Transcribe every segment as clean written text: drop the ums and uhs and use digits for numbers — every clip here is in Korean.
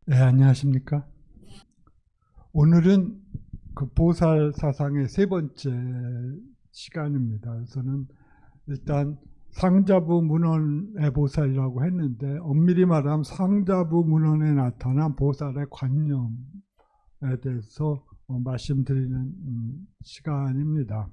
네, 안녕하십니까. 오늘은 그 보살 사상의 세 번째 시간입니다. 그래서는 일단 상자부 문헌의 보살이라고 했는데 엄밀히 말하면 상자부 문헌에 나타난 보살의 관념에 대해서 말씀드리는 시간입니다.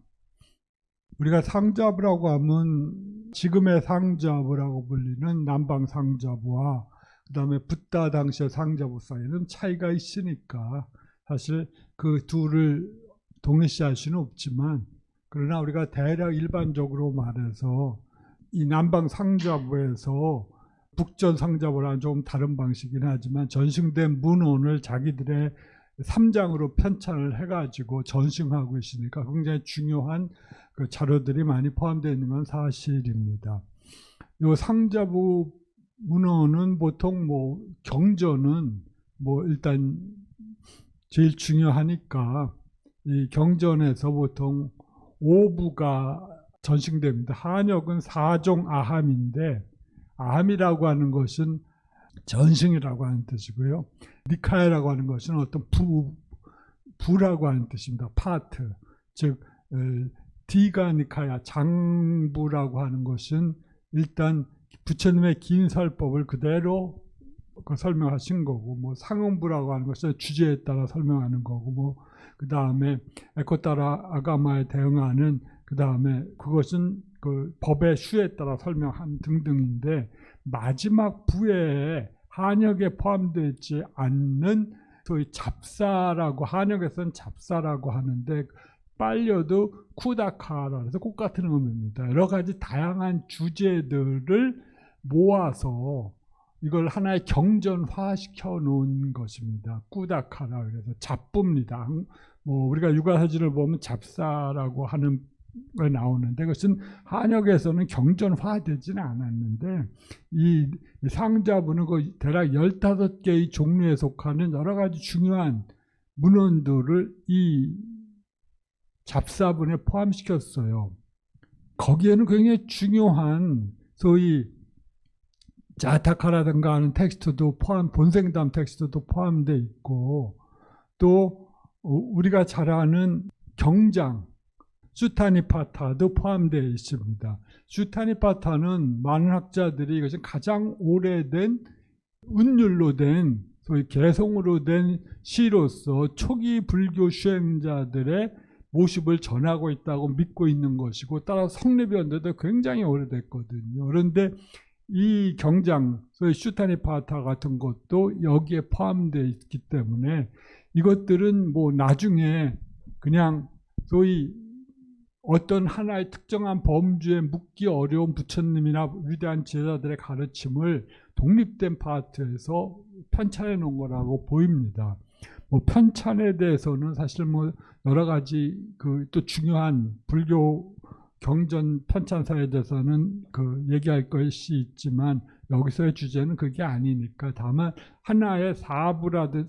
우리가 상자부라고 하면 지금의 상자부라고 불리는 남방 상자부와 그 다음에 붓다 당시의 상자부 사이에는 차이가 있으니까 사실 그 둘을 동일시할 수는 없지만, 그러나 우리가 대략 일반적으로 말해서 이 남방 상자부에서 북전 상자부랑 좀 다른 방식이긴 하지만 전승된 문헌을 자기들의 3장으로 편찬을 해가지고 전승하고 있으니까 굉장히 중요한 그 자료들이 많이 포함되어 있는 건 사실입니다. 이 상자부 문헌은 보통 경전은 일단 제일 중요하니까 이 경전에서 보통 5부가 전승됩니다. 한역은 4종 아함인데, 아함이라고 하는 것은 전승이라고 하는 뜻이고요. 니카야라고 하는 것은 어떤 부라고 하는 뜻입니다. 파트. 즉 디가 니카야, 장부라고 하는 것은 일단 부처님의 긴 설법을 그대로 설명하신 거고, 상음부라고 하는 것은 주제에 따라 설명하는 거고, 그 다음에 에코타라 아가마에 대응하는, 그 다음에 그것은 그 법의 수에 따라 설명한 등등인데, 마지막 부에 한역에 포함되지 않는 소위 잡사라고, 한역에서는 잡사라고 하는데 빨려도 쿠다카라 해서 꽃 같은 의미입니다. 여러 가지 다양한 주제들을 모아서 이걸 하나의 경전화 시켜 놓은 것입니다. 꾸다카라 그래서 잡부입니다. 우리가 육아사지를 보면 잡사라고 하는 게 나오는데, 그것은 한역에서는 경전화되지는 않았는데, 이 상자부는 그 대략 15개의 종류에 속하는 여러 가지 중요한 문헌들을 이 잡사분에 포함시켰어요. 거기에는 굉장히 중요한 소위 자타카라든가 하는 텍스트도 본생담 텍스트도 포함되어 있고, 또 우리가 잘 아는 경장 수타니파타도 포함되어 있습니다. 수타니파타는 많은 학자들이 이것은 가장 오래된 운율로 된 소위 개성으로 된 시로서 초기 불교 수행자들의 모습을 전하고 있다고 믿고 있는 것이고, 따라서 성립이 언제도 굉장히 오래됐거든요. 그런데 이 경장, 소위 슈타니파타 같은 것도 여기에 포함되어 있기 때문에 이것들은 나중에 그냥 소위 어떤 하나의 특정한 범주에 묻기 어려운 부처님이나 위대한 제자들의 가르침을 독립된 파트에서 편찬해 놓은 거라고 보입니다. 편찬에 대해서는 사실 여러 가지 또 중요한 불교 경전 편찬사에 대해서는 얘기할 것이 있지만, 여기서의 주제는 그게 아니니까 다만 하나의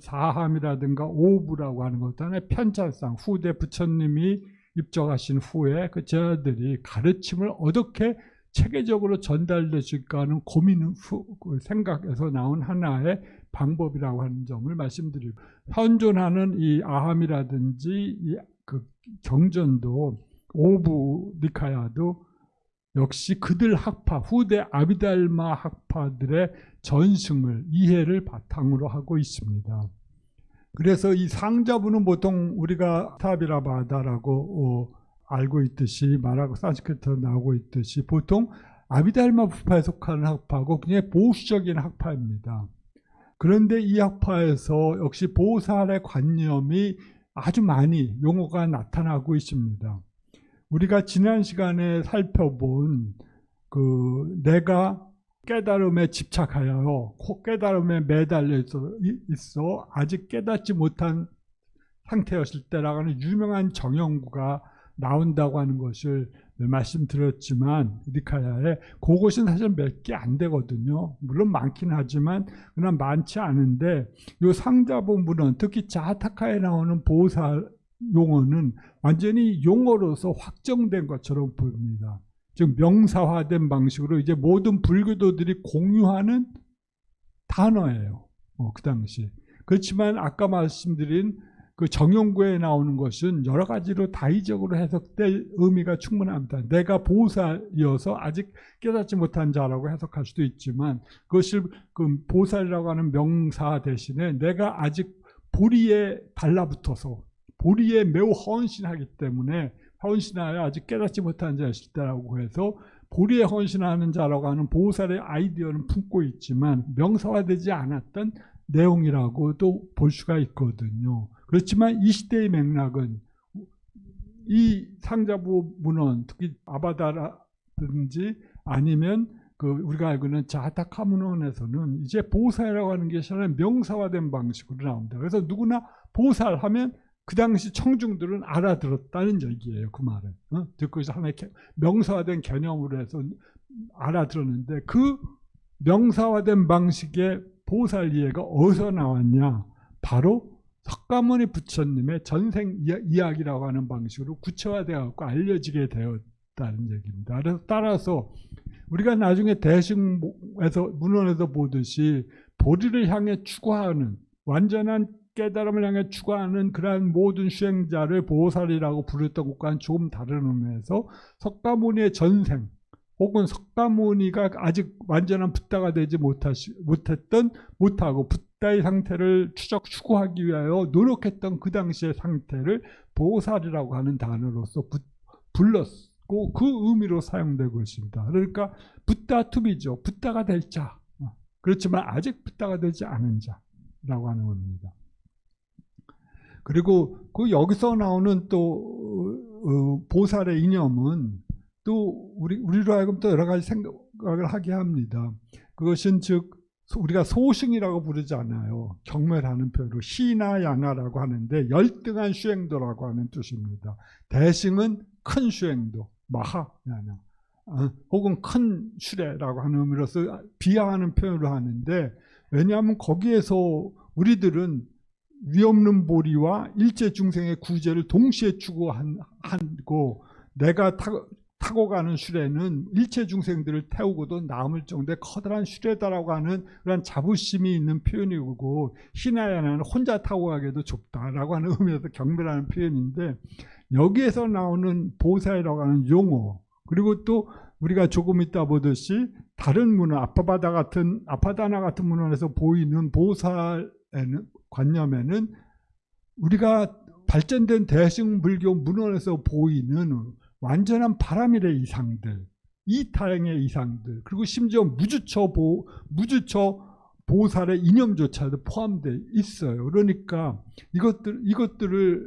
사함이라든가 오부라고 하는 것도 하나의 편찬상, 후대 부처님이 입적하신 후에 그 제자들이 가르침을 어떻게 체계적으로 전달되실까 하는 고민 생각에서 나온 하나의 방법이라고 하는 점을 말씀드리고, 현존하는 이 아함이라든지 이 경전도 오부 니카야도 역시 그들 학파, 후대 아비달마 학파들의 전승을, 이해를 바탕으로 하고 있습니다. 그래서 이 상자부는 보통 우리가 타비라바다라고 알고 있듯이, 말하고 산스크리트로 나오고 있듯이 보통 아비달마 부파에 속하는 학파고 굉장히 보수적인 학파입니다. 그런데 이 학파에서 역시 보살의 관념이 아주 많이 용어가 나타나고 있습니다. 우리가 지난 시간에 살펴본 내가 깨달음에 집착하여 깨달음에 매달려 있어 아직 깨닫지 못한 상태였을 때라고 하는 유명한 정형구가 나온다고 하는 것을 말씀드렸지만, 니카야에 그것은 사실 몇 개 안 되거든요. 물론 많긴 하지만 그냥 많지 않은데, 이 상자부 문헌, 특히 자타카에 나오는 보살 용어는 완전히 용어로서 확정된 것처럼 보입니다. 즉 명사화된 방식으로 이제 모든 불교도들이 공유하는 단어예요. 그 당시. 그렇지만 아까 말씀드린 그 정용구에 나오는 것은 여러 가지로 다의적으로 해석될 의미가 충분합니다. 내가 보살이어서 아직 깨닫지 못한 자라고 해석할 수도 있지만 그것을 그 보살이라고 하는 명사 대신에 내가 아직 보리에 달라붙어서 보리에 매우 헌신하기 때문에 헌신하여 아직 깨닫지 못한 자시다라고 해서 보리에 헌신하는 자라고 하는 보살의 아이디어는 품고 있지만 명사화되지 않았던 내용이라고도 볼 수가 있거든요. 그렇지만 이 시대의 맥락은 이 상자부 문헌, 특히 아바다라든지 아니면 그 우리가 알고 있는 자타카 문헌에서는 이제 보살이라고 하는 것이 하나의 명사화된 방식으로 나옵니다. 그래서 누구나 보살하면 그 당시 청중들은 알아들었다는 얘기예요. 그 말은. 듣고 있어 하나의 명사화된 개념으로 해서 알아들었는데 그 명사화된 방식의 보살 이해가 어디서 나왔냐? 바로 석가모니 부처님의 전생 이야기라고 하는 방식으로 구체화되어 알려지게 되었다는 얘기입니다. 그래서 따라서 우리가 나중에 대승에서 문헌에서 보듯이 보리를 향해 추구하는 완전한 깨달음을 향해 추구하는 그러한 모든 수행자를 보살이라고 부르던 것과는 조금 다른 의미에서 석가모니의 전생 혹은 석가모니가 아직 완전한 붓다가 되지 못하고 붓다의 상태를 추구하기 위하여 노력했던 그 당시의 상태를 보살이라고 하는 단어로서 불렀고 그 의미로 사용되고 있습니다. 그러니까 붓다 투비죠. 붓다가 될 자. 그렇지만 아직 붓다가 되지 않은 자라고 하는 겁니다. 그리고 그 여기서 나오는 또 보살의 이념은 또 우리로 하여금 또 여러 가지 생각을 하게 합니다. 그것은 즉 우리가 소승이라고 부르지 않아요. 경멸하는 표현으로 희나야나라고 하는데 열등한 수행도라고 하는 뜻입니다. 대승은 큰 수행도, 마하야나 혹은 큰 수레라고 하는 의미로서 비하하는 표현으로 하는데 왜냐하면 거기에서 우리들은 위없는 보리와 일체 중생의 구제를 동시에 추구하고 내가 타고 가는 수레는 일체 중생들을 태우고도 남을 정도의 커다란 수레다라고 하는 그런 자부심이 있는 표현이고 희나야나는 혼자 타고 가기도 좁다라고 하는 의미에서 경멸하는 표현인데 여기에서 나오는 보살이라고 하는 용어 그리고 또 우리가 조금 이따 보듯이 다른 문헌 아파다나 같은 문헌에서 보이는 보살에는 관념에는 우리가 발전된 대승불교 문헌에서 보이는 완전한 바라밀의 이상들, 이타행의 이상들, 그리고 심지어 무주처 보살의 이념조차도 포함되어 있어요. 그러니까 이것들을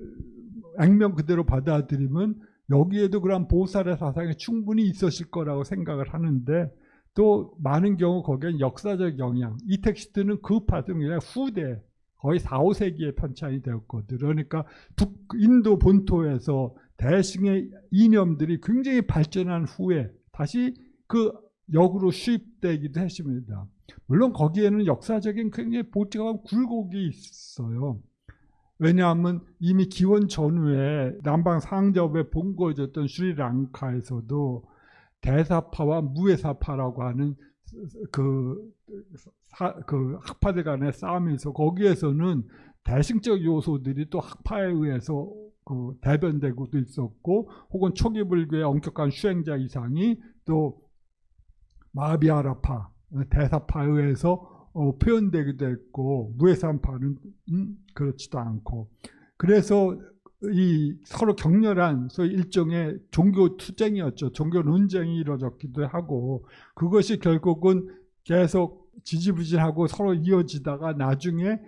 액면 그대로 받아들이면 여기에도 그런 보살의 사상이 충분히 있었을 거라고 생각을 하는데 또 많은 경우 거기엔 역사적 영향, 이 텍스트는 그 파트는 후대 거의 4, 5세기에 편찬이 되었거든요. 그러니까 인도 본토에서 대승의 이념들이 굉장히 발전한 후에 다시 그 역으로 수입되기도 했습니다. 물론 거기에는 역사적인 굉장히 복잡한 굴곡이 있어요. 왜냐하면 이미 기원 전후에 남방 상접에 본거졌던 스리랑카에서도 대사파와 무에사파라고 하는 그 학파들 간의 싸움이 있어 거기에서는 대승적 요소들이 또 학파에 의해서 그 대변되고도 있었고 혹은 초기 불교의 엄격한 수행자 이상이 또 마하비하라파 대사파에 의해서 표현되기도 했고 무에사파는 그렇지도 않고 그래서 이 서로 격렬한 소위 일종의 종교 투쟁이었죠. 종교 논쟁이 이루어졌기도 하고 그것이 결국은 계속 지지부진하고 서로 이어지다가 나중에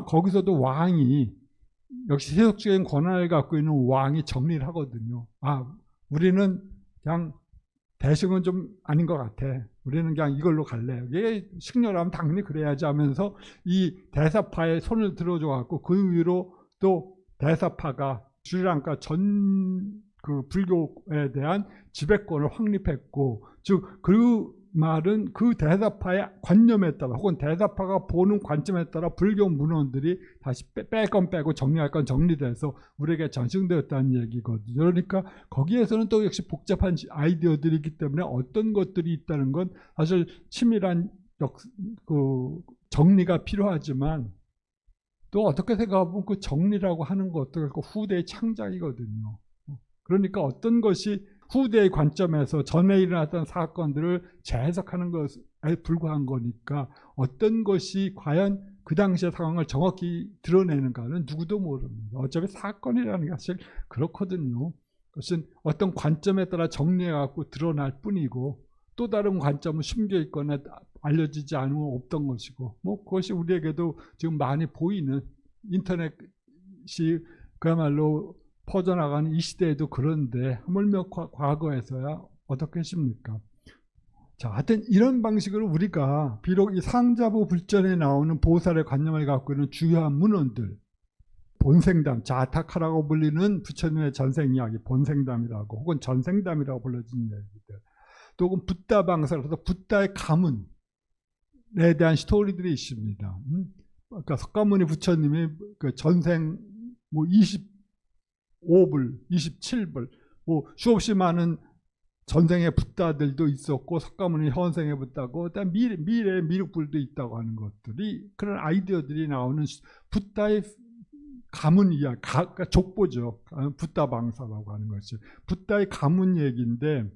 거기서도 왕이 역시 세속적인 권한을 갖고 있는 왕이 정리를 하거든요. 우리는 그냥 대승은 좀 아닌 것 같아. 우리는 그냥 이걸로 갈래. 이게 식렬하면 당연히 그래야지 하면서 이 대사파에 손을 들어줘 갖고 그 위로 또 대사파가 스리랑카 전 그 불교에 대한 지배권을 확립했고 즉 그 말은 그 대사파의 관념에 따라 혹은 대사파가 보는 관점에 따라 불교 문헌들이 다시 뺄 건 빼고 정리할 건 정리돼서 우리에게 전승되었다는 얘기거든요. 그러니까 거기에서는 또 역시 복잡한 아이디어들이 있기 때문에 어떤 것들이 있다는 건 사실 치밀한 정리가 필요하지만 또 어떻게 생각하면 그 정리라고 하는 것도 후대의 창작이거든요. 그러니까 어떤 것이 후대의 관점에서 전에 일어났던 사건들을 재해석하는 것에 불과한 거니까 어떤 것이 과연 그 당시의 상황을 정확히 드러내는가는 누구도 모릅니다. 어차피 사건이라는 게 사실 그렇거든요. 그것은 어떤 관점에 따라 정리해갖고 드러날 뿐이고 또 다른 관점은 숨겨있거나 알려지지 않으면 없던 것이고 뭐 그것이 우리에게도 지금 많이 보이는 인터넷이 그야말로 퍼져나가는 이 시대에도 그런데 하물며 과거에서야 어떻겠습니까? 자, 하여튼 이런 방식으로 우리가 비록 이 상자부 불전에 나오는 보살의 관념을 갖고 있는 주요한 문헌들, 본생담, 자타카라고 불리는 부처님의 전생 이야기, 본생담이라고 혹은 전생담이라고 불러지는 이야기들, 또 혹은 붓다방사라서 붓다의 가문에 대한 스토리들이 있습니다. 그러니까 석가모니 부처님이 그 전생 뭐 25불, 27불, 뭐 수없이 많은 전생의 붓다들도 있었고 석가모니 현생의 붓다고 그다음 미래의 미륵불도 있다고 하는 것들이 그런 아이디어들이 나오는 붓다의 가문 이야기, 그러니까 족보죠. 붓다방사라고 하는 것이 붓다의 가문 얘기인데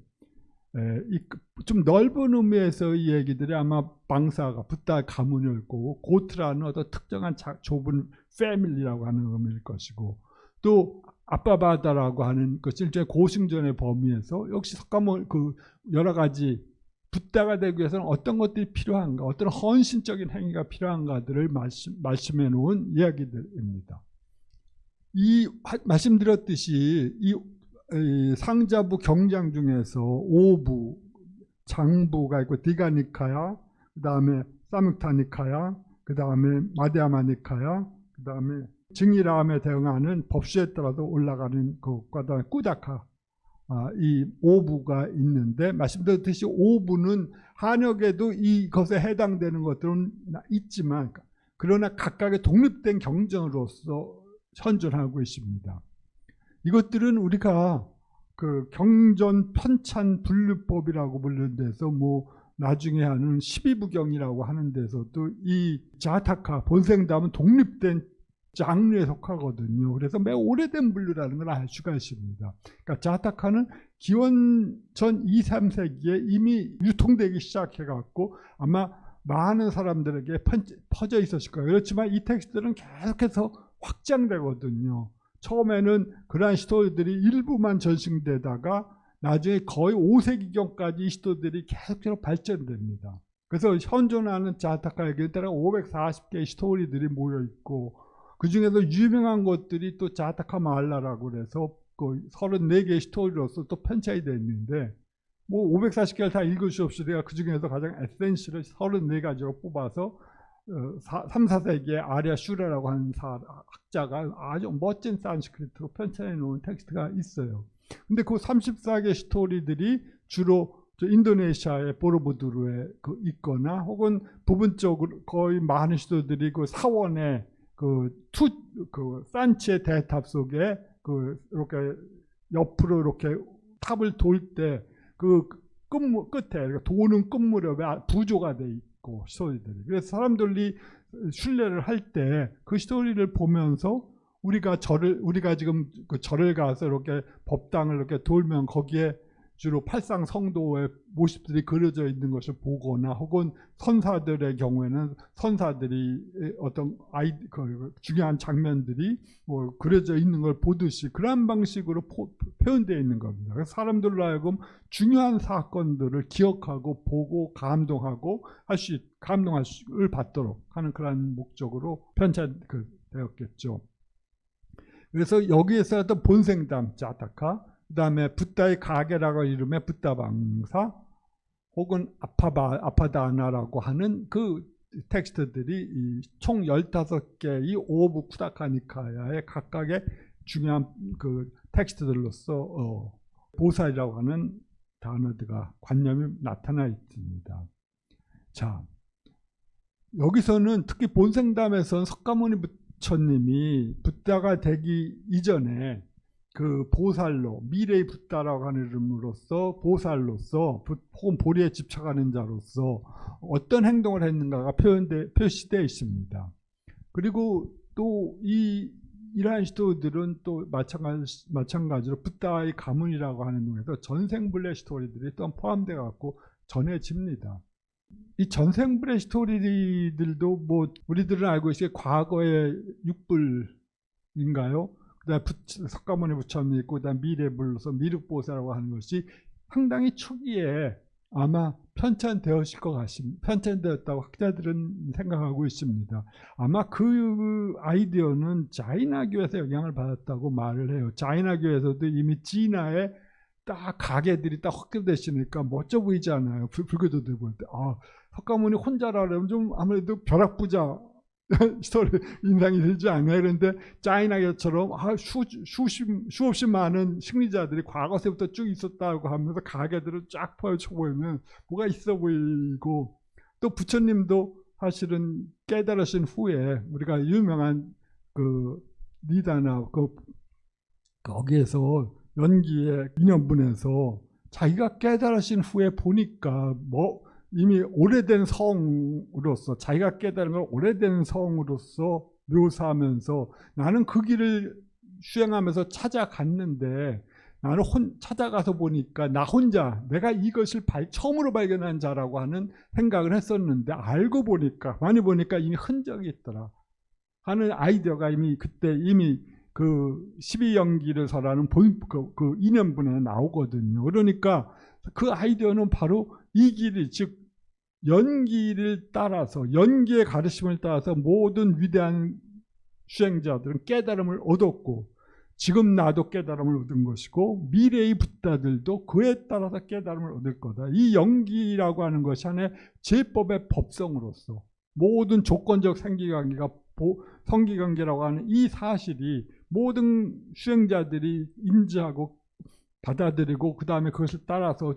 좀 넓은 의미에서 이 얘기들이 아마 방사가 붓다의 가문이었고 고트라는 어떤 특정한 좁은 패밀리라고 하는 의미일 것이고 또 아빠바다라고 하는 것이 일종의 고승전의 범위에서 역시 석가모니 그 여러 가지 붓다가 되기 위해서는 어떤 것들이 필요한가, 어떤 헌신적인 행위가 필요한가들을 말씀해 놓은 이야기들입니다. 이 말씀드렸듯이 이 상자부 경장 중에서 오부, 장부가 있고 디가니카야, 그 다음에 사묵타니카야, 그 다음에 마디아마니카야, 그 다음에 증이라함에 대응하는 법수에 따라서 올라가는 것과 그다음에 꾸다카, 이 오부가 있는데 말씀드렸듯이 오부는 한역에도 이것에 해당되는 것들은 있지만 그러나 각각의 독립된 경전으로서 현존하고 있습니다. 이것들은 우리가 그 경전 편찬 분류법이라고 부르는 데서 뭐 나중에 하는 12부경이라고 하는 데서도 이 자타카 본생담은 독립된 장르에 속하거든요. 그래서 매우 오래된 분류라는 걸 알 수가 있습니다. 그러니까 자타카는 기원 전 2, 3세기에 이미 유통되기 시작해갖고 아마 많은 사람들에게 퍼져 있었을 거예요. 그렇지만 이 텍스트는 계속해서 확장되거든요. 처음에는 그러한 시도들이 일부만 전승되다가 나중에 거의 5세기경까지 이 시도들이 계속해서 발전됩니다. 그래서 현존하는 자타카에게 따라 540개의 스토리들이 모여있고 그 중에서 유명한 것들이 또 자타카 마할라라고 그래서 그 34개의 스토리로서 또 편찬이 되어 있는데 뭐 540개를 다 읽을 수 없이 내가 그 중에서 가장 에센스를 34가지로 뽑아서 3, 4세기의 아리아 슈라라고 하는 학자가 아주 멋진 산스크리트로 편찬해 놓은 텍스트가 있어요. 근데 그 34개 스토리들이 주로 인도네시아의 보로부두르에 있거나 혹은 부분적으로 거의 많은 시도들이 그 사원의 그 산치의 대탑 속에 이렇게 옆으로 이렇게 탑을 돌 때 그 끝에 도는 끝 무렵에 부조가 돼 있고 스토리들이. 그래서 사람들이 순례를 할 때 그 스토리를 보면서 우리가 지금 그 절을 가서 이렇게 법당을 이렇게 돌면 거기에 주로 팔상 성도의 모습들이 그려져 있는 것을 보거나 혹은 선사들의 경우에는 선사들이 어떤 중요한 장면들이 뭐 그려져 있는 걸 보듯이 그런 방식으로 표현되어 있는 겁니다. 그래서 사람들로 하여금 중요한 사건들을 기억하고 보고 감동할 을 받도록 하는 그런 목적으로 편찬되었겠죠. 그래서 여기에서 어떤 본생담 자타카, 그 다음에 붓다의 가게라고 이름의 붓다방사 혹은 아파다나라고 하는 그 텍스트들이 총 15개의 오부 쿠다카니카야의 각각의 중요한 그 텍스트들로서 보살이라고 하는 단어들과 관념이 나타나 있습니다. 자, 여기서는 특히 본생담에서는 석가모니 부처님이 붓다가 되기 이전에 그 보살로, 미래의 붓다라고 하는 이름으로서 보살로서 혹은 보리에 집착하는 자로서 어떤 행동을 했는가가 표시되어 있습니다. 그리고 또 이러한 스토리들은 또 마찬가지로 붓다의 가문이라고 하는 중에서 전생불례 스토리들이 또 포함되어 갖고 전해집니다. 이 전생불례 스토리들도 뭐 우리들은 알고 있어요. 과거의 육불인가요? 그다음 석가모니 부처님이 있고 그다음 미래불로서 미륵보살이라고 하는 것이 상당히 초기에 아마 편찬되었다고 학자들은 생각하고 있습니다. 아마 그 아이디어는 자이나교에서 영향을 받았다고 말을 해요. 자이나교에서도 이미 진화에 딱 가게들이 딱 확대되시니까 멋져 보이지 않아요. 불교도들 볼 때. 아, 석가모니 혼자라 그러면 좀 아무래도 벼락부자 스토리 인상이 들지 않아요. 그런데 짜이나교처럼 수없이 많은 승리자들이 과거서부터 쭉 있었다고 하면서 가게들을 쫙 펼쳐 보이면 뭐가 있어 보이고, 또 부처님도 사실은 깨달으신 후에 우리가 유명한 그 니다나 거기에서 연기의 인연분에서 자기가 깨달으신 후에 보니까 뭐 이미 오래된 성으로서, 자기가 깨달은 걸 오래된 성으로서 묘사하면서 나는 그 길을 수행하면서 찾아갔는데, 나는 찾아가서 보니까 나 혼자 내가 이것을 처음으로 발견한 자라고 하는 생각을 했었는데, 알고 보니까 많이 보니까 이미 흔적이 있더라 하는 아이디어가 그때 이미 그 12연기를서라는 그 인연분에 나오거든요. 그러니까 그 아이디어는 바로 이 길이, 즉 연기를 따라서, 연기의 가르침을 따라서 모든 위대한 수행자들은 깨달음을 얻었고, 지금 나도 깨달음을 얻은 것이고 미래의 붓다들도 그에 따라서 깨달음을 얻을 거다. 이 연기라고 하는 것이 하나의 제법의 법성으로서 모든 조건적 생기관계가 성기관계라고 하는 이 사실이 모든 수행자들이 인지하고 받아들이고 그 다음에 그것을 따라서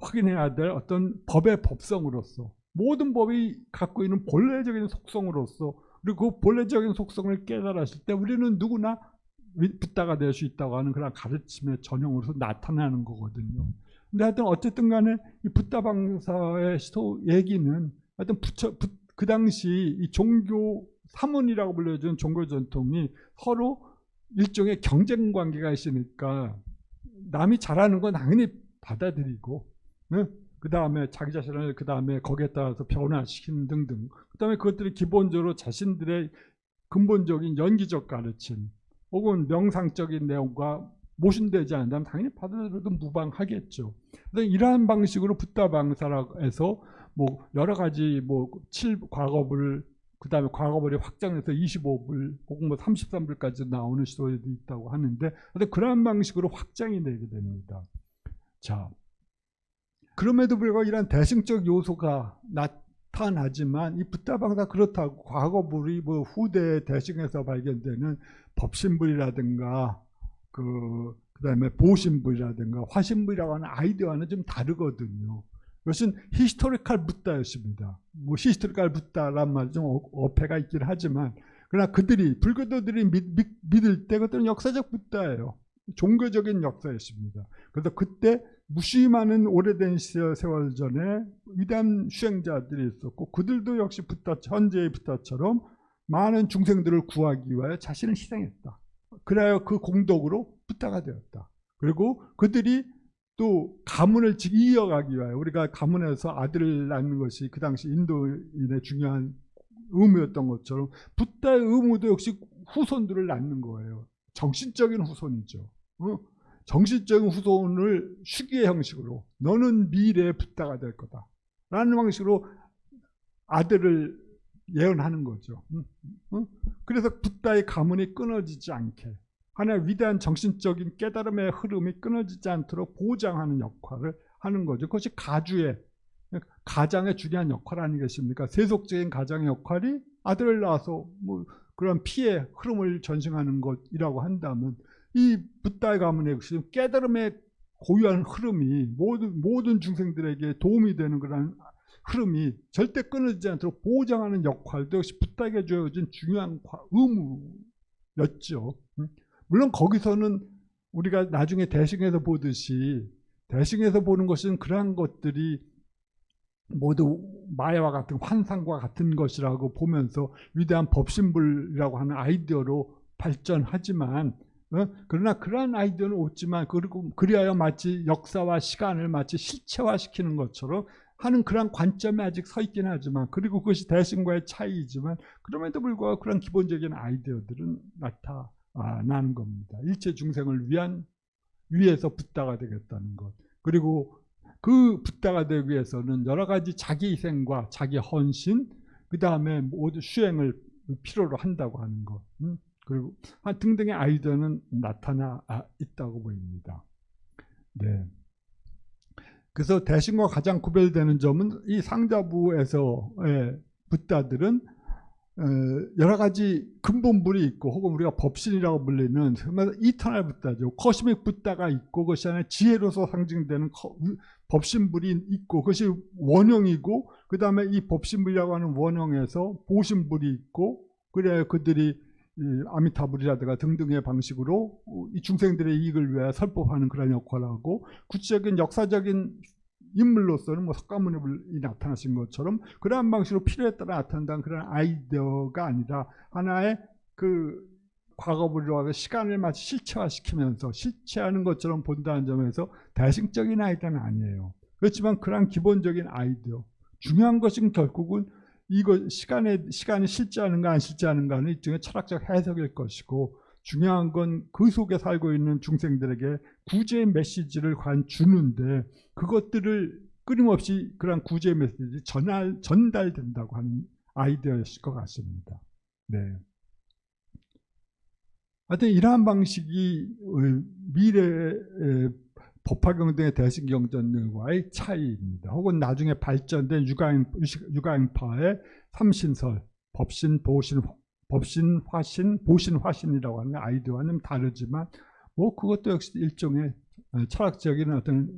확인해야 될 어떤 법의 법성으로서, 모든 법이 갖고 있는 본래적인 속성으로서, 그리고 그 본래적인 속성을 깨달았을 때 우리는 누구나 붓다가 될 수 있다고 하는 그런 가르침의 전형으로서 나타나는 거거든요. 근데 하여튼 어쨌든 간에 이 붓다 방사의 얘기는 하여튼 그 당시 이 종교 사문이라고 불려진 종교 전통이 서로 일종의 경쟁 관계가 있으니까 남이 잘하는 건 당연히 받아들이고, 그 다음에 자기 자신을 그 다음에 거기에 따라서 변화시키는 등등, 그 다음에 그것들이 기본적으로 자신들의 근본적인 연기적 가르침 혹은 명상적인 내용과 모순되지 않는다면 당연히 받아들여도 무방하겠죠. 그래서 이러한 방식으로 붓다 방사라고 해서 뭐 여러 가지 뭐 7과거불, 그 다음에 과거불이 확장해서 25불 혹은 뭐 33불까지 나오는 시도도 있다고 하는데, 그러한 방식으로 확장이 되게 됩니다. 자, 그럼에도 불구하고 이런 대승적 요소가 나타나지만 이 붓다 방사 그렇다고 과거불이 뭐 후대 대승에서 발견되는 법신불이라든가 그다음에 보신불이라든가 화신불이라고 하는 아이디어와는 좀 다르거든요. 이것은 히스토리컬 붓다였습니다. 뭐 히스토리컬 붓다란 말 좀 어폐가 있긴 하지만, 그러나 불교도들이 믿을 때 그것들은 역사적 붓다예요. 종교적인 역사였습니다. 그래서 그때 무수히 오래된 세월 전에 위대한 수행자들이 있었고, 그들도 역시 현재의 붓다처럼 많은 중생들을 구하기 위하여 자신을 희생했다. 그래야 그 공덕으로 붓다가 되었다. 그리고 그들이 또 가문을 이어가기 위하여, 우리가 가문에서 아들을 낳는 것이 그 당시 인도인의 중요한 의무였던 것처럼 붓다의 의무도 역시 후손들을 낳는 거예요. 정신적인 후손이죠. 정신적인 후손을 수기의 형식으로, 너는 미래의 붓다가 될 거다 라는 방식으로 아들을 예언하는 거죠. 그래서 붓다의 가문이 끊어지지 않게, 하나의 위대한 정신적인 깨달음의 흐름이 끊어지지 않도록 보장하는 역할을 하는 거죠. 그것이 가장의 중요한 역할 아니겠습니까? 세속적인 가장의 역할이 아들을 낳아서 뭐 그런 피해 흐름을 전승하는 것이라고 한다면, 이 붓다의 가문의 깨달음의 고유한 흐름이 모든 중생들에게 도움이 되는 그런 흐름이 절대 끊어지지 않도록 보장하는 역할도 역시 붓다에게 주어진 중요한 의무였죠. 물론 거기서는 우리가 나중에 대승에서 보듯이 대승에서 보는 것은 그러한 것들이 모두 마야와 같은 환상과 같은 것이라고 보면서 위대한 법신불이라고 하는 아이디어로 발전하지만 그러나 그러한 아이디어는 없지만 그리고 그리하여 마치 역사와 시간을 마치 실체화시키는 것처럼 하는 그런 관점에 아직 서 있긴 하지만 그리고 그것이 대승과의 차이이지만 그럼에도 불구하고 그런 기본적인 아이디어들은 나타나는 겁니다. 일체 중생을 위해서 붓다가 되겠다는 것. 그리고 그 붓다가 되기 위해서는 여러 가지 자기 희생과 자기 헌신, 그 다음에 모두 수행을 필요로 한다고 하는 것. 그리고 등등의 아이디어는 나타나 있다고 보입니다. 네. 그래서 대승과 가장 구별되는 점은 이 상자부에서의 붓다들은 여러 가지 근본불이 있고 혹은 우리가 법신이라고 불리는 이터널 붓다죠. 코스믹 붓다가 있고 그것이 안에 지혜로서 상징되는 법신불이 있고 그것이 원형이고 그 다음에 이 법신불이라고 하는 원형에서 보신불이 있고 그래야 그들이 아미타불이라든가 등등의 방식으로 이 중생들의 이익을 위해 설법하는 그런 역할을 하고 구체적인 역사적인 인물로서는 뭐 석가모니불이 나타나신 것처럼 그러한 방식으로 필요에 따라 나타난다는 그런 아이디어가 아니라 하나의 그 과거불이라고 시간을 마치 실체화시키면서 실체하는 것처럼 본다는 점에서 대승적인 아이디어는 아니에요. 그렇지만 그런 기본적인 아이디어 중요한 것은 결국은 이거 시간이 실제하는가 안 실제하는가는 일종의 철학적 해석일 것이고 중요한 건 그 속에 살고 있는 중생들에게 구제의 메시지를 과연 주는데 그것들을 끊임없이 그런 구제의 메시지 전달된다고 하는 아이디어였을 것 같습니다. 네. 하여튼 이러한 방식이 미래의 법화경 등의 대승경전과의 차이입니다. 혹은 나중에 발전된 유가인파의 삼신설, 법신, 보신, 법신, 화신, 보신, 화신이라고 하는 아이디어와는 다르지만 뭐 그것도 역시 일종의 철학적인 어떤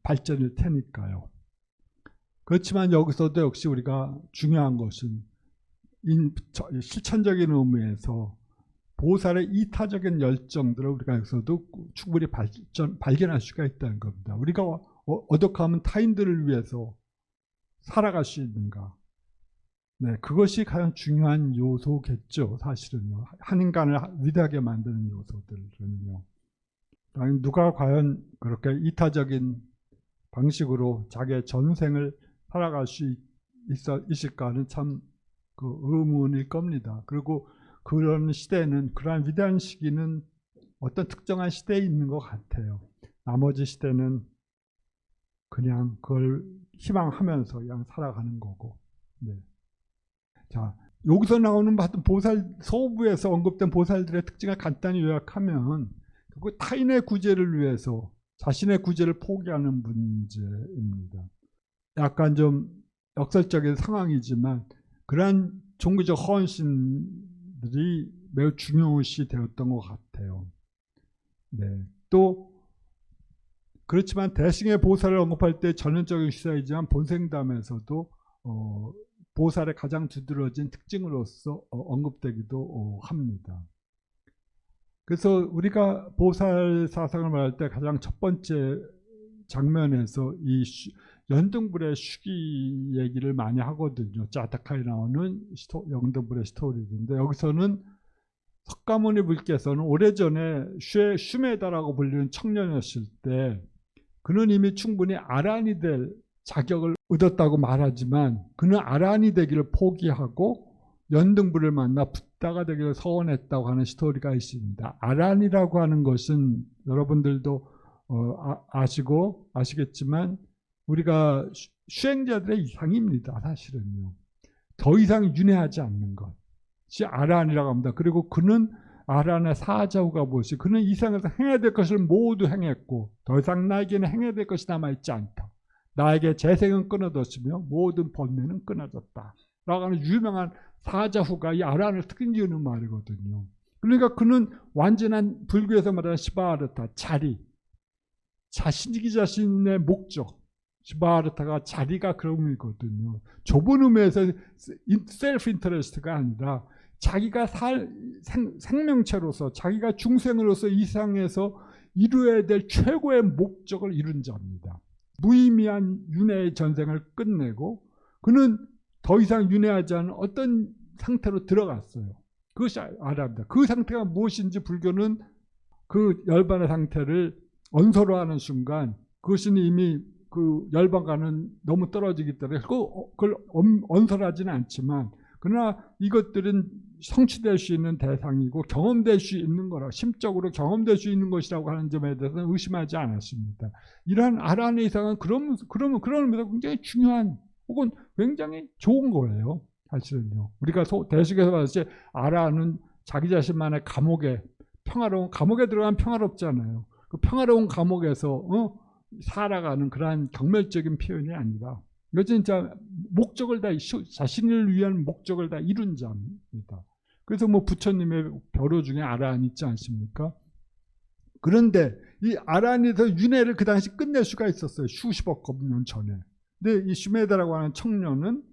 발전일 테니까요. 그렇지만 여기서도 역시 우리가 중요한 것은 실천적인 의미에서 보살의 이타적인 열정들을 우리가 여기서도 충분히 발견할 수가 있다는 겁니다. 우리가 어떻게 하면 타인들을 위해서 살아갈 수 있는가. 네, 그것이 가장 중요한 요소겠죠. 사실은요. 한 인간을 위대하게 만드는 요소들은요. 누가 과연 그렇게 이타적인 방식으로 자기의 전생을 살아갈 수 있을까 하는 참 그 의문일 겁니다. 그리고 그런 시대는 그러한 위대한 시기는 어떤 특정한 시대에 있는 것 같아요. 나머지 시대는 그냥 그걸 희망하면서 그냥 살아가는 거고. 네. 자, 여기서 나오는 보살 서부에서 언급된 보살들의 특징을 간단히 요약하면 그 타인의 구제를 위해서 자신의 구제를 포기하는 문제입니다. 약간 좀 역설적인 상황이지만 그러한 종교적 헌신들이 매우 중요시 되었던 것 같아요. 네. 또 그렇지만 대승의 보살을 언급할 때 전형적인 시사이지만 본생담에서도 보살의 가장 두드러진 특징으로서 언급되기도 합니다. 그래서 우리가 보살 사상을 말할 때 가장 첫 번째 장면에서 이 연등불의 수기 얘기를 많이 하거든요. 자타카에 나오는 연등불의 스토리인데 여기서는 석가모니 불께서는 오래전에 슈메다라고 불리는 청년이었을 때 그는 이미 충분히 아란이 될 자격을 얻었다고 말하지만 그는 아란이 되기를 포기하고 연등불을 만나 붓다가 되기를 서원했다고 하는 스토리가 있습니다. 아란이라고 하는 것은 여러분들도 아시고 아시겠지만 우리가 수행자들의 이상입니다. 사실은요. 더 이상 윤회하지 않는 것이 아란이라고 합니다. 그리고 그는 아란의 사자후가 무엇이 그는 이 세상에서 행해야 될 것을 모두 행했고 더 이상 나에게는 행해야 될 것이 남아있지 않다. 나에게 재생은 끊어졌으며 모든 번뇌는 끊어졌다. 라고 하는 유명한 사자후가 이 아란을 특징 지으는 말이거든요. 그러니까 그는 완전한 불교에서 말하는 시바하르타, 자리. 자신의 목적. 시바하르타가 자리가 그런 의미거든요. 좁은 의미에서 셀프 인터레스트가 아니라 자기가 생명체로서 자기가 중생으로서 이 세상에서 이루어야 될 최고의 목적을 이룬 자입니다. 무의미한 윤회의 전생을 끝내고 그는 더 이상 윤회하지 않은 어떤 상태로 들어갔어요. 그것이 알아야 합니다. 그 상태가 무엇인지 불교는 그 열반의 상태를 언소로하는 순간 그것은 이미 그 열반과는 너무 떨어지기 때문에 그걸 언소하지는 않지만 그러나 이것들은 성취될 수 있는 대상이고 경험될 수 있는 거라 심적으로 경험될 수 있는 것이라고 하는 점에 대해서는 의심하지 않았습니다. 이러한 아란의 이상은 그런 의미에서 굉장히 중요한 혹은 굉장히 좋은 거예요. 사실은요. 우리가 대식에서 봤을 때 아란은 자기 자신만의 감옥에 평화로운 감옥에 들어가면 평화롭잖아요. 그 평화로운 감옥에서 살아가는 그러한 경멸적인 표현이 아니라 이거 진짜 목적을 다 자신을 위한 목적을 다 이룬 자입니다. 그래서 뭐 부처님의 벼루 중에 아란이 있지 않습니까? 그런데 이 아란에서 윤회를 그 당시 끝낼 수가 있었어요. 수십억 년 전에. 근데 이 슈메다라고 하는 청년은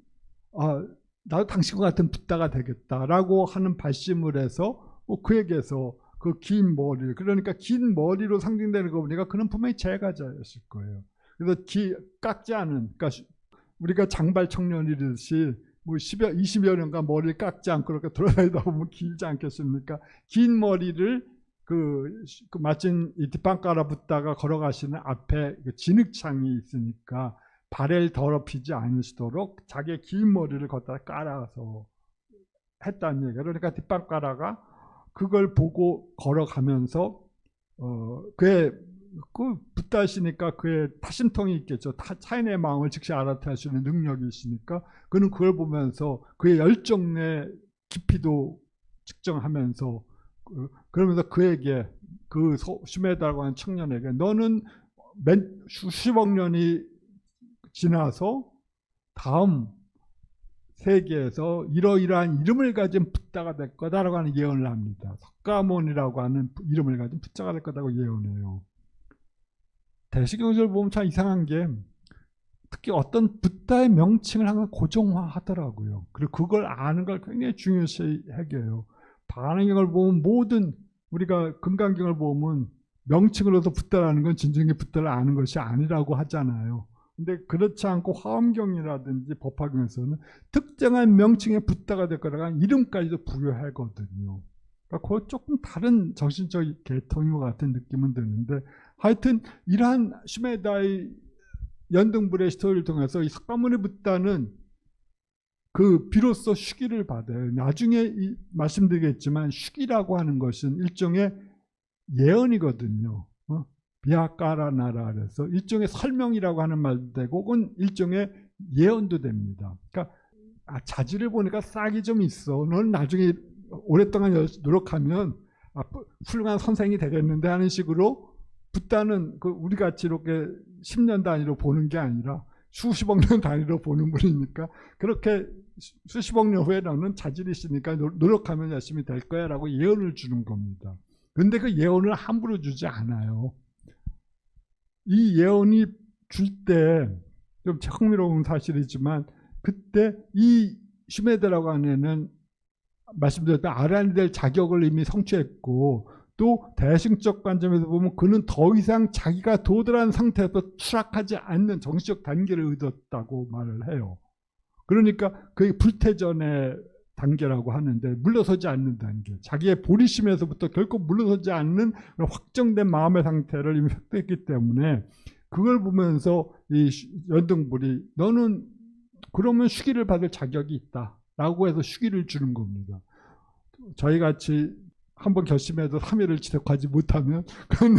나도 당신과 같은 붓다가 되겠다라고 하는 발심을 해서 그에게서 그 긴 머리, 그러니까 긴 머리로 상징되는 거 보니까 그는 분명히 재가자였을 거예요. 그래서 깎지 않은, 그러니까 우리가 장발 청년이듯이 뭐 20여 년간 머리를 깎지 않고 그렇게 돌아다니다 보면 길지 않겠습니까? 긴 머리를 마침 이 뒷방가라 붙다가 걸어가시는 앞에 그 진흙창이 있으니까 발을 더럽히지 않으시도록 자기의 긴 머리를 걷다 깔아서 했다는 얘기예요. 그러니까 뒷방가라가 그걸 보고 걸어가면서 그의 붓다시니까 그의 타심통이 있겠죠. 타인의 마음을 즉시 알아챌 수 있는 능력이 있으니까 그는 그걸 보면서 그의 열정의 깊이도 측정하면서 그러면서 그에게 그 슈메다라고 하는 청년에게 너는 수십억 년이 지나서 다음 세계에서 이러이러한 이름을 가진 붓다가 될 거다라고 하는 예언을 합니다. 석가모니라고 하는 이름을 가진 붓다가 될 거다고 예언해요. 대식경전을 보면 참 이상한 게 특히 어떤 붓다의 명칭을 항상 고정화하더라고요. 그리고 그걸 아는 걸 굉장히 중요시 여겨요. 반응경을 보면 모든 우리가 금강경을 보면 명칭으로서 붓다라는 건 진정의 붓다를 아는 것이 아니라고 하잖아요. 근데 그렇지 않고 화엄경이라든지 법화경에서는 특정한 명칭의 붓다가 될 거라고 이름까지도 부여하거든요. 그러니까 그 조금 다른 정신적 계통인 것 같은 느낌은 드는데 하여튼 이러한 슈메다의 연등불의 스토리를 통해서 이 석가모니 붓다는 그 비로소 휴기를 받아요. 나중에 말씀드리겠지만 휴기라고 하는 것은 일종의 예언이거든요. 비아까라나라 그래서 일종의 설명이라고 하는 말도 되고 그건 일종의 예언도 됩니다. 그러니까 자질을 보니까 싹이 좀 있어. 넌 나중에 오랫동안 노력하면 훌륭한 선생이 되겠는데 하는 식으로 붓다는 우리 같이 이렇게 10년 단위로 보는 게 아니라 수십억 년 단위로 보는 분이니까 그렇게 수십억 년 후에 너는 자질이 있으니까 노력하면 열심히 될 거야 라고 예언을 주는 겁니다. 그런데 그 예언을 함부로 주지 않아요. 이 예언이 줄 때 좀 흥미로운 사실이지만 그때 이 슈메다라고 하는 애는 말씀드렸던 아란이 될 자격을 이미 성취했고 또 대승적 관점에서 보면 그는 더 이상 자기가 도달한 상태에서 추락하지 않는 정신적 단계를 얻었다고 말을 해요. 그러니까 그게 불태전의 단계라고 하는데 물러서지 않는 단계. 자기의 보리심에서부터 결코 물러서지 않는 확정된 마음의 상태를 이미 획득했기 때문에 그걸 보면서 이 연등불이 너는 그러면 휴기를 받을 자격이 있다라고 해서 휴기를 주는 겁니다. 저희같이 한번 결심해도 3일을 지속하지 못하면 그건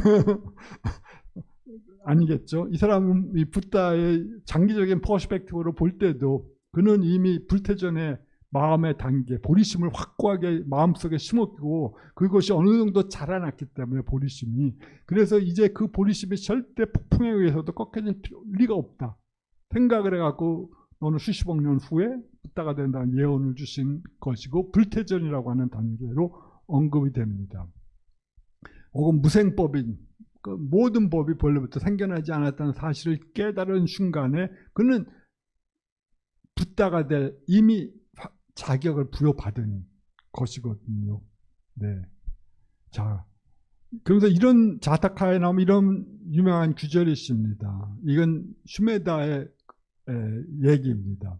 아니겠죠. 이 사람은 이 붓다의 장기적인 퍼스펙티브로 볼 때도 그는 이미 불태전의 마음의 단계, 보리심을 확고하게 마음속에 심었고 그것이 어느 정도 자라났기 때문에 보리심이 그래서 이제 그 보리심이 절대 폭풍에 의해서도 꺾여질 리가 없다 생각을 해갖고 너는 수십억 년 후에 붓다가 된다는 예언을 주신 것이고 불태전이라고 하는 단계로 언급이 됩니다. 혹은 무생법인 그 모든 법이 본래부터 생겨나지 않았다는 사실을 깨달은 순간에 그는 붓다가 될 이미 자격을 부여받은 것이거든요. 네. 자, 그러면서 이런 자타카에 나오면 이런 유명한 구절이 있습니다. 이건 슈메다의 얘기입니다.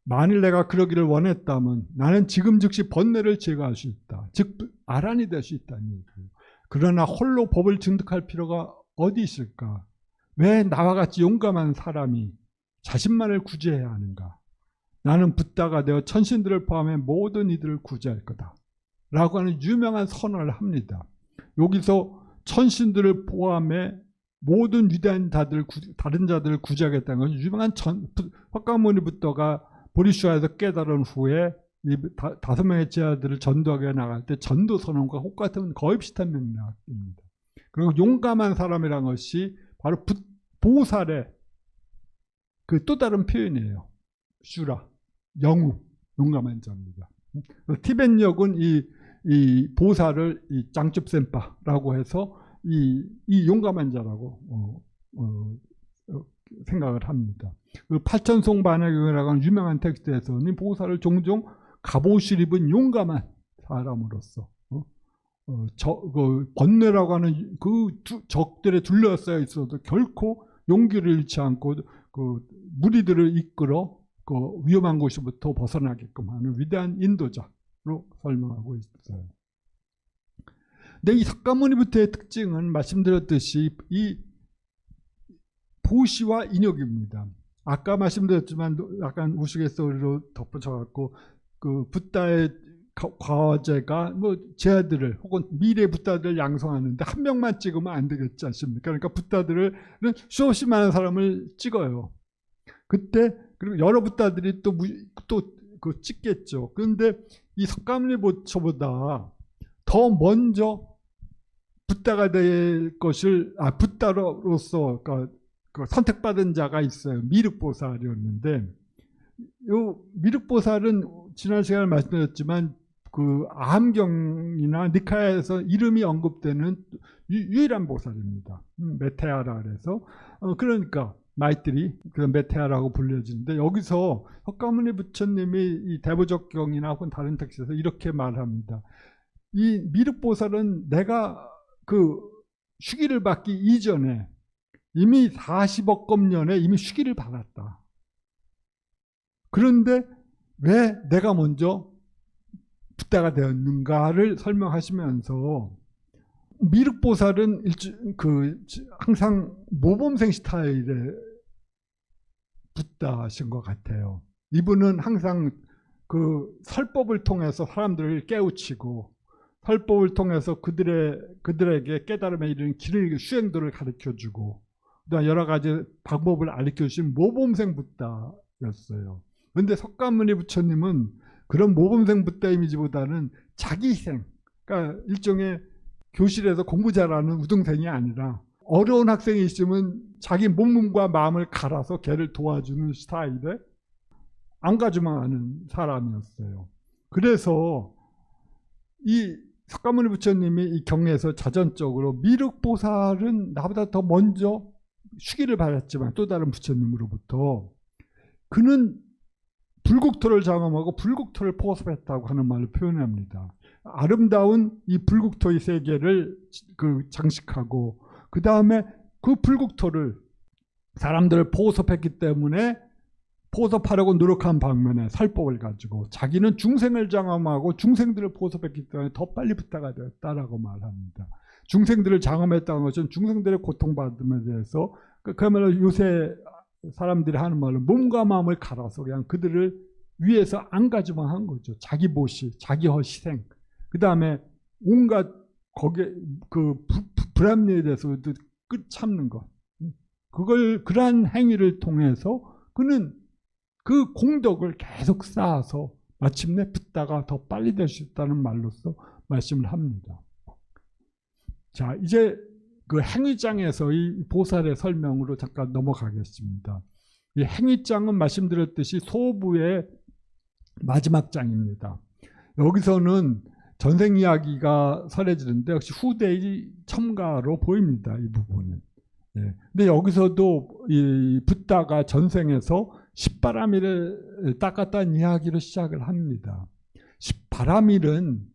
만일 내가 그러기를 원했다면 나는 지금 즉시 번뇌를 제거할 수 있다. 즉 아란이 될 수 있다는 얘기예요. 그러나 홀로 법을 증득할 필요가 어디 있을까? 왜 나와 같이 용감한 사람이 자신만을 구제해야 하는가? 나는 붓다가 되어 천신들을 포함해 모든 이들을 구제할 거다. 라고 하는 유명한 선언을 합니다. 여기서 천신들을 포함해 모든 위대한 자들, 다른 자들을 구제하겠다는 것은 유명한 헛가모니 붓다가 보리슈아에서 깨달은 후에 이 5명의 제자들을 전도하게 나갈 때 전도 선언과 똑같은 거의 비슷한 맥락입니다. 그리고 용감한 사람이라는 것이 바로 보살의 그 또 다른 표현이에요. 슈라, 영우, 용감한 자입니다. 티벳역은 이 보살을 이 짱춥센파라고 해서 이 용감한 자라고 생각을 합니다. 그 팔천송 반야경이라고 하는 유명한 텍스트에서는 보살을 종종 갑옷을 입은 용감한 사람으로서 그 번뇌라고 하는 그 적들에 둘러싸여 있어도 결코 용기를 잃지 않고 그 무리들을 이끌어 그 위험한 곳으로부터 벗어나게끔 하는 위대한 인도자로 설명하고 있어요. 근데 이 석가모니부터의 특징은 말씀드렸듯이 이 보시와 인욕입니다. 아까 말씀드렸지만 약간 우스갯소리로 덧붙여갖고 그 붓다의 과제가 뭐 제자들을 혹은 미래 붓다들을 양성하는데 한 명만 찍으면 안 되겠지 않습니까? 그러니까 붓다들은 수없이 많은 사람을 찍어요. 그때 그리고 여러 붓다들이 또 그 찍겠죠. 그런데 이 석가모니 보처보다 더 먼저 붓다가 될 것을 붓다로서 그러니까 그 선택받은 자가 있어요. 미륵보살이었는데 이 미륵보살은 지난 시간에 말씀드렸지만 그 아함경이나 니카야에서 이름이 언급되는 유일한 보살입니다. 메테아라 그래서 그러니까 마이트리 그런 메테아라고 불려지는데 여기서 석가모니 부처님이 이 대부적경이나 혹은 다른 텍스트에서 이렇게 말합니다. 이 미륵보살은 내가 그 휴기를 받기 이전에 이미 40억 검년에 이미 휴기를 받았다. 그런데 왜 내가 먼저 붓다가 되었는가를 설명하시면서 미륵보살은 항상 모범생 스타일의 붓다신 것 같아요. 이분은 항상 그 설법을 통해서 사람들을 깨우치고 설법을 통해서 그들에게 깨달음에 이르는 길을 수행도를 가르쳐주고 여러 가지 방법을 알려주신 모범생 붓다였어요. 그런데 석가모니 부처님은 그런 모범생 붓다 이미지보다는 자기 희생, 그러니까 일종의 교실에서 공부 잘하는 우등생이 아니라 어려운 학생이 있으면 자기 몸과 마음을 갈아서 걔를 도와주는 스타일의 안가주망하는 사람이었어요. 그래서 이 석가모니 부처님이 이 경에서 자전적으로 미륵보살은 나보다 더 먼저 휴기를 받았지만 또 다른 부처님으로부터 그는 불국토를 장엄하고 불국토를 포섭했다고 하는 말로 표현합니다. 아름다운 이 불국토의 세계를 장식하고 그 다음에 그 불국토를 사람들을 포섭했기 때문에 포섭하려고 노력한 방면에 설법을 가지고 자기는 중생을 장엄하고 중생들을 포섭했기 때문에 더 빨리 붓다가 되었다라고 말합니다. 중생들을 장엄했다는 것은 중생들의 고통받음에 대해서 그야말로 요새 사람들이 하는 말로 몸과 마음을 갈아서 그냥 그들을 위해서 안가주망한 거죠. 자기 모시, 자기 희생. 그 다음에 온갖 거기에 그 불합리에 대해서도 끝 참는 것. 그러한 행위를 통해서 그는 그 공덕을 계속 쌓아서 마침내 붓다가 더 빨리 될 수 있다는 말로서 말씀을 합니다. 자, 이제 그 행위장에서의 보살의 설명으로 잠깐 넘어가겠습니다. 이 행위장은 말씀드렸듯이 소부의 마지막 장입니다. 여기서는 전생 이야기가 설해지는데 역시 후대의 첨가로 보입니다. 이 부분은. 예. 근데 여기서도 이 붓다가 전생에서 십바라밀을 닦았다는 이야기로 시작을 합니다. 바라밀은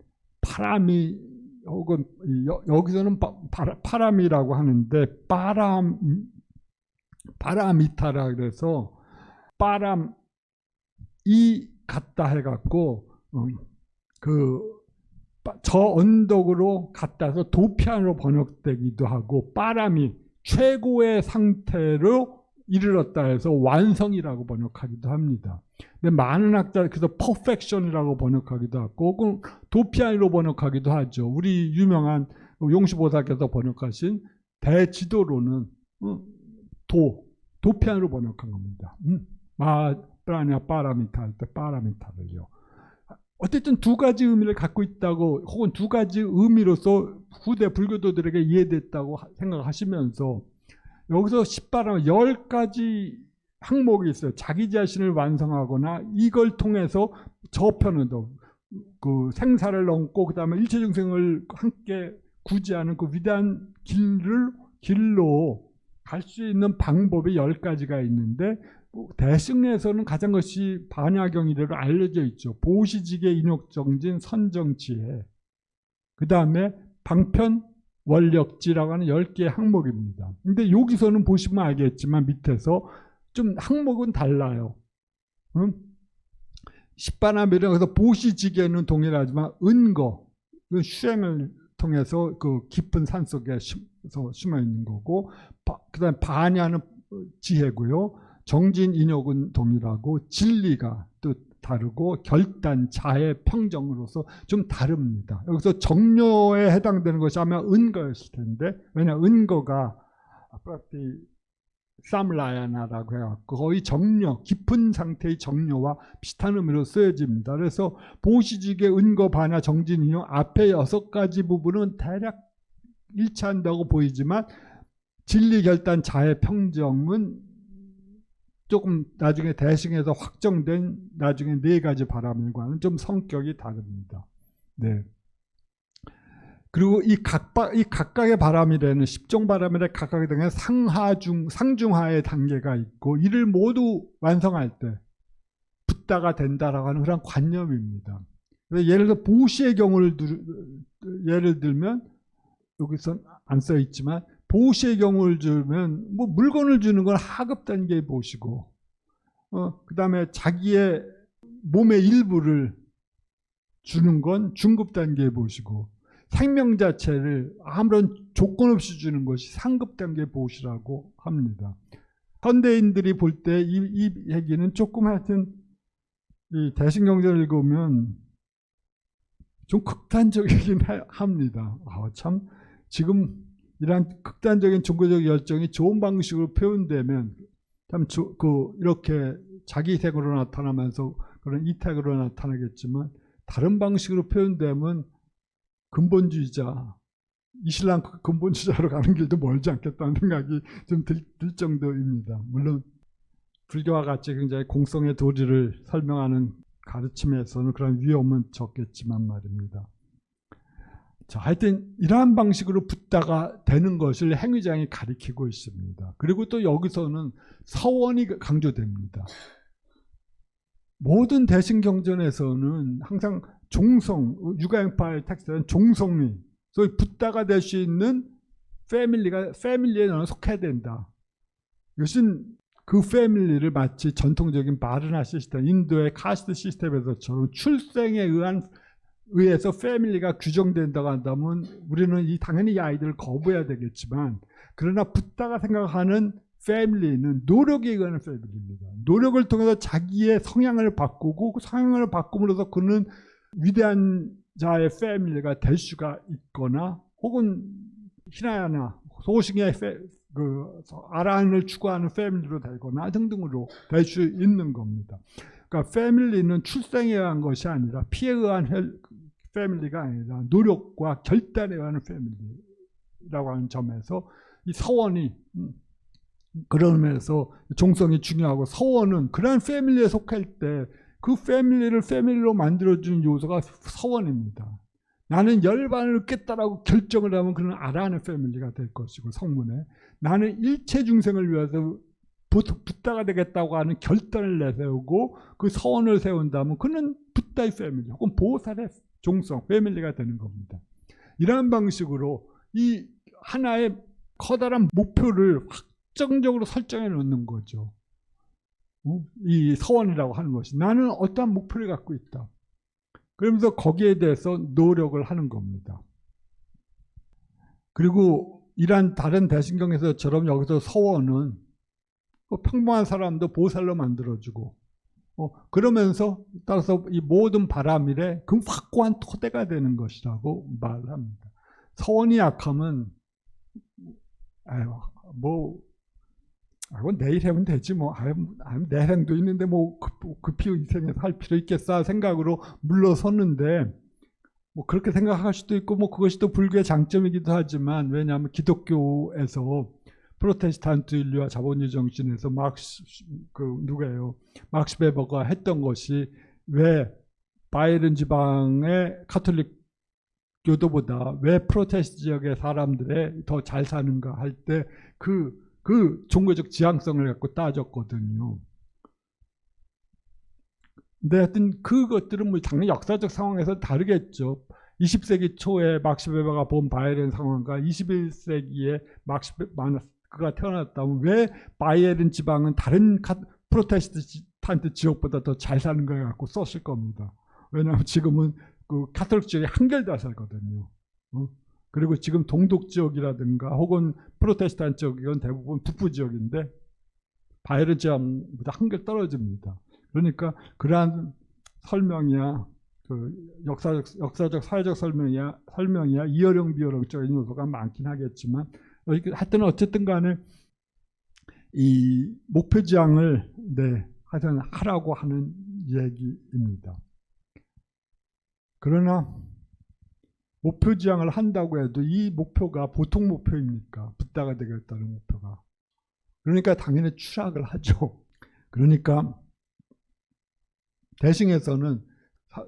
파라미 혹은 여기서는 파라미라고 하는데 바라미타라 그래서 바람이 같다 해갖고 저 언덕으로 갔다서 도피안으로 번역되기도 하고 바람이 최고의 상태로 이르렀다 해서 완성이라고 번역하기도 합니다. 근데 많은 학자들 그래서 perfection이라고 번역하기도 하고 혹은 도피안으로 번역하기도 하죠. 우리 유명한 용시보살께서 번역하신 대지도로는 도피안으로 번역한 겁니다. 빠라미타 할 때 빠라미타를요. 어쨌든 두 가지 의미를 갖고 있다고 혹은 두 가지 의미로서 후대 불교도들에게 이해됐다고 생각하시면서 여기서 10가지 항목이 있어요. 자기 자신을 완성하거나 이걸 통해서 저편에도 그 생사를 넘고 그 다음에 일체중생을 함께 구제하는 그 위대한 길로 갈 수 있는 방법이 10가지가 있는데 대승에서는 가장 것이 반야경이래로 알려져 있죠. 보시지계 인욕정진 선정지혜 그 다음에 방편 원력지라고 하는 10개의 항목입니다. 근데 여기서는 보시면 알겠지만 밑에서 좀 항목은 달라요. 10바나밀에서 보시지계는 동일하지만 은거, 그 수행을 통해서 그 깊은 산 속에 숨어 있는 거고, 그 다음에 반야는 지혜고요. 정진 인욕은 동일하고 진리가 또 다르고 결단, 자해, 평정으로서 좀 다릅니다. 여기서 정료에 해당되는 것이 아마 은거였을 텐데 왜냐 은거가 쌈라야나라고 해갖고 거의 정료, 깊은 상태의 정료와 비슷한 의미로 쓰여집니다. 그래서 보시지계, 은거, 반야, 정진, 인욕 앞에 6가지 부분은 대략 일치한다고 보이지만 진리, 결단, 자해, 평정은 조금 나중에 대승에서 확정된 나중에 4가지 바라밀과는 좀 성격이 다릅니다. 네. 그리고 이 각각의 바라밀에는 10종 바라밀의 각각의 등에 상중하의 단계가 있고 이를 모두 완성할 때 붓다가 된다라고 하는 그런 관념입니다. 예를 들어 보시의 경우를 예를 들면 여기서 안 써 있지만 보시의 경우를 주면 뭐 물건을 주는 건 하급 단계의 보시고 그 다음에 자기의 몸의 일부를 주는 건 중급 단계의 보시고 생명 자체를 아무런 조건 없이 주는 것이 상급 단계의 보시라고 합니다. 현대인들이 볼 때 이 얘기는 조금 하여튼 이 대승경전을 읽으면 좀 극단적이긴 합니다. 참 지금 이러한 극단적인 종교적 열정이 좋은 방식으로 표현되면 참 이렇게 자기 색으로 나타나면서 그런 이택으로 나타나겠지만 다른 방식으로 표현되면 근본주의자, 이슬람 근본주의자로 가는 길도 멀지 않겠다는 생각이 좀 들 정도입니다. 물론 불교와 같이 굉장히 공성의 도리를 설명하는 가르침에서는 그런 위험은 적겠지만 말입니다. 자, 하여튼 이러한 방식으로 붓다가 되는 것을 행위장이 가리키고 있습니다. 그리고 또 여기서는 서원이 강조됩니다. 모든 대승경전에서는 항상 종성, 유가행파의 텍스트는 종성이, 소위 붓다가 될 수 있는 패밀리에 너는 속해야 된다. 이것은 그 패밀리를 마치 전통적인 바르나 시스템, 인도의 카스트 시스템에서처럼 출생에 의해서 패밀리가 규정된다고 한다면 우리는 당연히 이 아이들을 거부해야 되겠지만 그러나 붓다가 생각하는 패밀리는 노력에 의한 패밀리입니다. 노력을 통해서 자기의 성향을 바꾸고 그 성향을 바꿈으로써 그는 위대한 자의 패밀리가 될 수가 있거나 혹은 히나야나 소승의 아라한을 추구하는 패밀리로 되거나 등등으로 될 수 있는 겁니다. 그러니까 패밀리는 출생에 의한 것이 아니라 피에 의한 패밀리가 아니라 노력과 결단에 의한 패밀리라고 하는 점에서 이 서원이 그런 면에서 종성이 중요하고 서원은 그런 패밀리에 속할 때 그 패밀리를 패밀리로 만들어주는 요소가 서원입니다. 나는 열반을 얻겠다라고 결정을 하면 그는 아라한의 패밀리가 될 것이고 성문에 나는 일체 중생을 위해서 붓다가 되겠다고 하는 결단을 내세우고 그 서원을 세운다면 그는 붓다의 패밀리 혹은 보살의 종성 패밀리가 되는 겁니다. 이러한 방식으로 이 하나의 커다란 목표를 확정적으로 설정해 놓는 거죠. 이 서원이라고 하는 것이 나는 어떠한 목표를 갖고 있다. 그러면서 거기에 대해서 노력을 하는 겁니다. 그리고 이러한 다른 대신경에서처럼 여기서 서원은 평범한 사람도 보살로 만들어주고 그러면서 따라서 이 모든 바람일에 그 확고한 토대가 되는 것이라고 말을 합니다. 서원이 약하면 내일 해면 되지 내일 행도 있는데 급히 이 생에서 할 필요 있겠어 생각으로 물러섰는데 그렇게 생각할 수도 있고 그것이 또 불교의 장점이기도 하지만 왜냐하면 기독교에서 프로테스탄트 인류와 자본주의 정신에서 막스 베버가 했던 것이 왜 바이에른 지방의 카톨릭 교도보다 왜 프로테스트 지역의 사람들이 더 잘 사는가 할 때 그 종교적 지향성을 갖고 따졌거든요. 근데 하여튼 그것들은 당연히 역사적 상황에서 다르겠죠. 20세기 초에 막스 베버가 본 바이에른 상황과 21세기에 그가 태어났다면 왜 바이에른 지방은 다른 프로테스탄트 지역보다 더 잘 사는 걸 갖고 썼을 겁니다. 왜냐하면 지금은 그 카톨릭 지역이 한결 다 살거든요. 그리고 지금 동독 지역이라든가 혹은 프로테스탄트 지역은 대부분 북부 지역인데 바이에른 지역보다 한결 떨어집니다. 그러니까 그러한 설명이야, 역사적 사회적 설명이야 이어령 비어령적인 요소가 많긴 하겠지만 하여튼 어쨌든 간에 이 목표 지향을 하여튼 하라고 하는 얘기입니다. 그러나 목표 지향을 한다고 해도 이 목표가 보통 목표입니까? 붓다가 되겠다는 목표가. 그러니까 당연히 추락을 하죠. 그러니까 대승에서는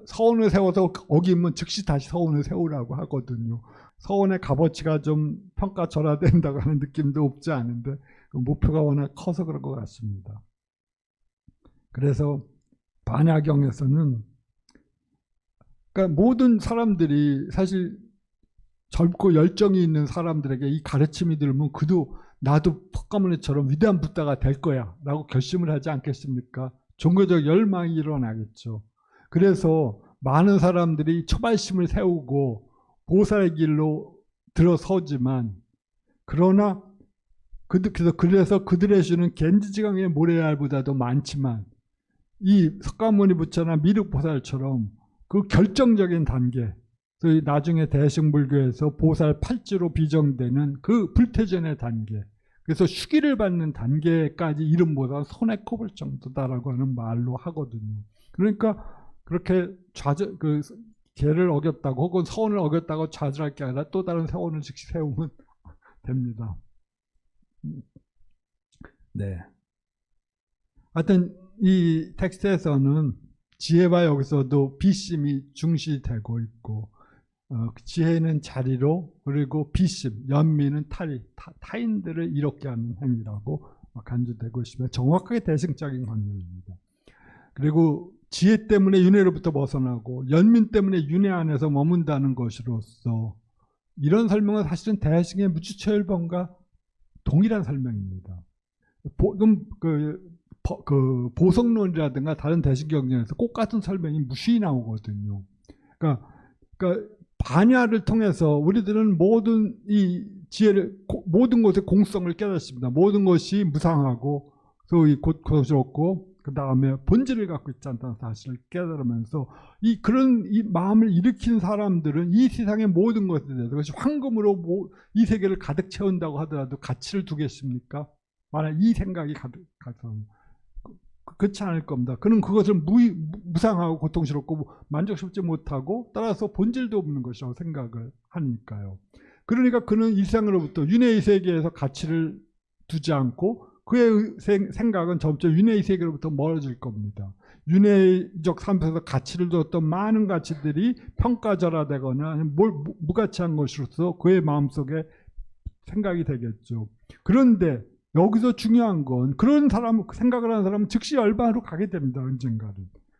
서원을 세워서 어기면 즉시 다시 서원을 세우라고 하거든요. 서원의 값어치가 좀 평가절하된다고 하는 느낌도 없지 않은데 그 목표가 워낙 커서 그런 것 같습니다. 그래서 반야경에서는 그러니까 모든 사람들이 사실 젊고 열정이 있는 사람들에게 이 가르침이 들으면 나도 퍽가모니처럼 위대한 붓다가 될 거야 라고 결심을 하지 않겠습니까? 종교적 열망이 일어나겠죠. 그래서 많은 사람들이 초발심을 세우고 보살의 길로 들어서지만 그러나 그래서 그들의 수는 겐지지강의 모래알보다도 많지만 이 석가모니 부처나 미륵보살처럼 그 결정적인 단계, 나중에 대승불교에서 보살 8지로 비정되는 그 불태전의 단계, 그래서 휴기를 받는 단계까지 이름보다 손에 꼽을 정도다라고 하는 말로 하거든요. 그러니까 그렇게 계를 어겼다고 혹은 서원을 어겼다고 좌절할 게 아니라 또 다른 서원을 즉시 세우면 됩니다. 네. 하여튼 이 텍스트에서는 지혜와 여기서도 비심이 중시되고 있고 지혜는 자리로 그리고 비심, 연민은 타인들을 이롭게 하는 행위라고 간주되고 있으며 정확하게 대승적인 관념입니다. 그리고 지혜 때문에 윤회로부터 벗어나고 연민 때문에 윤회 안에서 머문다는 것으로서 이런 설명은 사실은 대승의 무주처일본과 동일한 설명입니다. 보성론이라든가 다른 대승경전에서 꼭 같은 설명이 무수히 나오거든요. 그러니까 반야를 통해서 우리들은 모든 이 지혜를 모든 것의 공성을 깨닫습니다. 모든 것이 무상하고 소위 곧것이없고 그 다음에 본질을 갖고 있지 않다는 사실을 깨달으면서 그런 마음을 일으킨 사람들은 이 세상의 모든 것에 대해서 그것이 황금으로 이 세계를 가득 채운다고 하더라도 가치를 두겠습니까? 만약 이 생각이 가서 그렇지 않을 겁니다. 그는 그것을 무상하고 고통스럽고 만족스럽지 못하고 따라서 본질도 없는 것이라고 생각을 하니까요. 그러니까 그는 일상으로부터 윤회의 세계에서 가치를 두지 않고 그의 생각은 점점 윤회의 세계로부터 멀어질 겁니다. 윤회적 삶에서 가치를 두었던 많은 가치들이 평가절하되거나 무가치한 것으로서 그의 마음속에 생각이 되겠죠. 그런데 여기서 중요한 건 그런 사람 생각을 하는 사람은 즉시 열반으로 가게 됩니다. 언젠가는.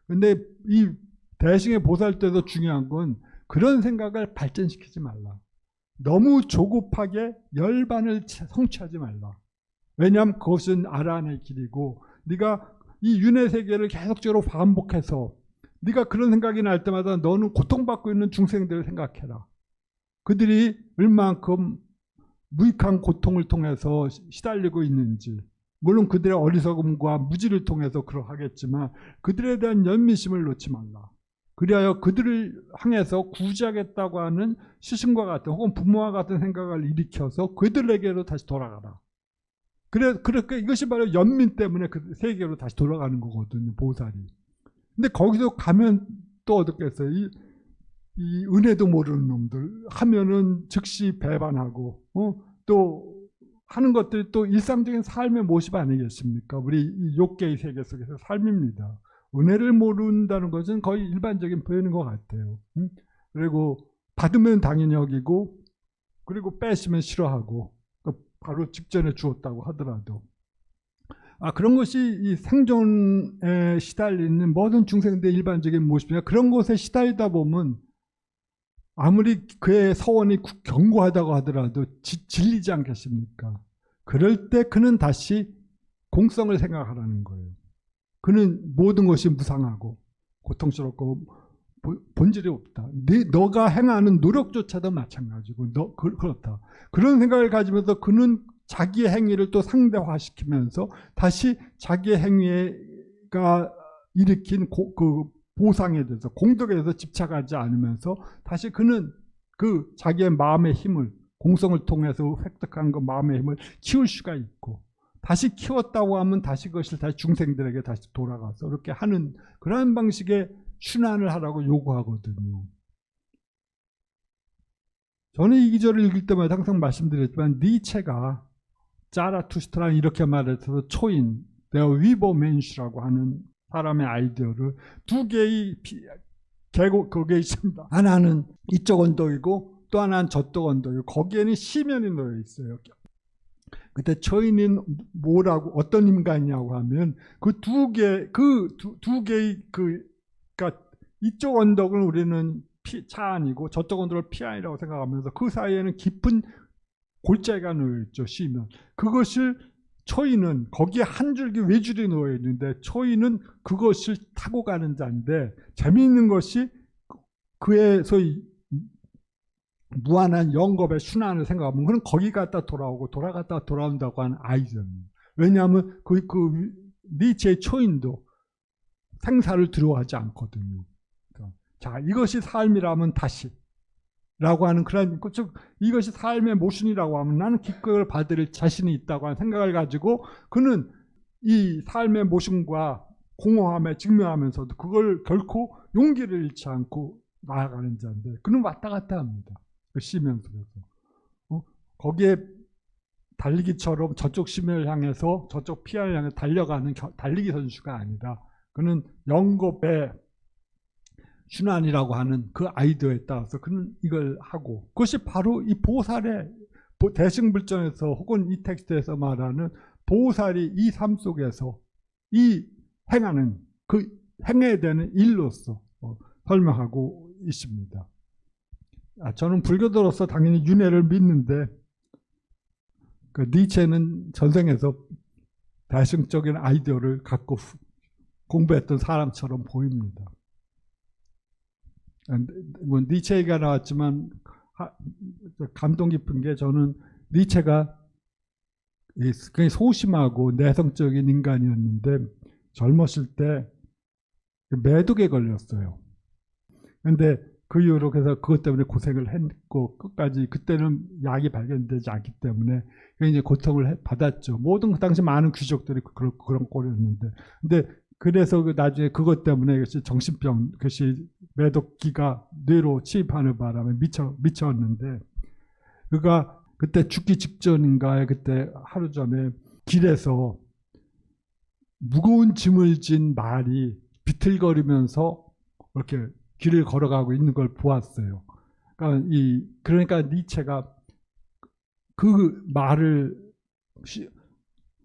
근데 이 대승의 보살 때도 중요한 건 그런 생각을 발전시키지 말라. 너무 조급하게 열반을 성취하지 말라. 왜냐하면 그것은 아란의 길이고 네가 이 윤회 세계를 계속적으로 반복해서 네가 그런 생각이 날 때마다 너는 고통받고 있는 중생들을 생각해라. 그들이 얼만큼 무익한 고통을 통해서 시달리고 있는지, 물론 그들의 어리석음과 무지를 통해서 그러하겠지만 그들에 대한 연민심을 놓지 말라. 그리하여 그들을 향해서 구제하겠다고 하는 스승과 같은 혹은 부모와 같은 생각을 일으켜서 그들에게로 다시 돌아가라. 그러니까 이것이 바로 연민 때문에 그 세계로 다시 돌아가는 거거든요, 보살이. 근데 거기서 가면 또 어떻겠어요? 이 은혜도 모르는 놈들 하면은 즉시 배반하고, 또 하는 것들이 또 일상적인 삶의 모습 아니겠습니까? 우리 이 욕계의 세계 속에서 삶입니다. 은혜를 모른다는 것은 거의 일반적인 표현인 것 같아요. 그리고 받으면 당연히 여기고, 그리고 뺏으면 싫어하고, 바로 직전에 주었다고 하더라도. 그런 것이 이 생존에 시달리는 모든 중생들의 일반적인 모습이냐. 그런 것에 시달리다 보면 아무리 그의 서원이 견고하다고 하더라도 질리지 않겠습니까? 그럴 때 그는 다시 공성을 생각하라는 거예요. 그는 모든 것이 무상하고 고통스럽고 본질이 없다. 너가 행하는 노력조차도 마찬가지고 그렇다. 그런 생각을 가지면서 그는 자기의 행위를 또 상대화시키면서 다시 자기의 행위가 일으킨 그 보상에 대해서 공덕에 대해서 집착하지 않으면서 다시 그는 그 자기의 마음의 힘을 공성을 통해서 획득한 그 마음의 힘을 키울 수가 있고 다시 키웠다고 하면 다시 그것을 다시 중생들에게 다시 돌아가서 이렇게 하는 그러한 방식의 순환을 하라고 요구하거든요. 저는 이 기절을 읽을 때마다 항상 말씀드렸지만 니체가 자라투스트라 이렇게 말해서 초인, 내가 위버멘슈라고 하는 사람의 아이디어를 두 개의 계곡 거기에 있습니다. 하나는 이쪽 언덕이고 또 하나는 저쪽 언덕이고 거기에는 시면이 놓여 있어요. 그때 초인은 뭐라고 어떤 인간이냐고 하면 그 두 개의 그러니까 이쪽 언덕은 우리는 차안이고 저쪽 언덕을 피안이라고 생각하면서 그 사이에는 깊은 골짜기가 놓여 있죠. 시면. 그것을 초인은 거기에 한 줄기 외줄이 놓여 있는데 초인은 그것을 타고 가는 자인데 재미있는 것이 그의 소위 무한한 영겁의 순환을 생각하면 그는 거기 갔다 돌아오고 돌아갔다 돌아온다고 하는 아이디어입니다. 왜냐하면 그 니체의 초인도 생사를 두려워하지 않거든요. 자, 이것이 삶이라면 다시 라고 하는 그런, 즉 이것이 삶의 모순이라고 하면 나는 기꺼이 받을 자신이 있다고 하는 생각을 가지고 그는 이 삶의 모순과 공허함에 직면하면서도 그걸 결코 용기를 잃지 않고 나아가는 자인데 그는 왔다 갔다 합니다. 그 시면 속에서. 거기에 달리기처럼 저쪽 시면을 향해서 저쪽 피안을 향해 달려가는 달리기 선수가 아니라 그는 영겁의 순환이라고 하는 그 아이디어에 따라서 그는 이걸 하고 그것이 바로 이 보살의 대승불전에서 혹은 이 텍스트에서 말하는 보살이 이 삶 속에서 이 행하는 그 행해야 되는 일로서 설명하고 있습니다. 저는 불교도로서 당연히 윤회를 믿는데 그 니체는 전생에서 대승적인 아이디어를 갖고 공부했던 사람처럼 보입니다. 뭐 니체 얘기가 나왔지만 감동 깊은 게 저는 니체가 굉장히 소심하고 내성적인 인간이었는데 젊었을 때 매독에 걸렸어요. 그런데 그 이후로 그래서 그것 때문에 고생을 했고 끝까지 그때는 약이 발견되지 않기 때문에 굉장히 고통을 받았죠. 모든 그 당시 많은 귀족들이 그런 꼴이었는데 근데 그래서 나중에 그것 때문에 정신병, 그것이 매독기가 뇌로 침입하는 바람에 미쳤는데, 그가 그때 죽기 직전인가에 그때 하루 전에 길에서 무거운 짐을 진 말이 비틀거리면서 이렇게 길을 걸어가고 있는 걸 보았어요. 그러니까 니체가 그 말을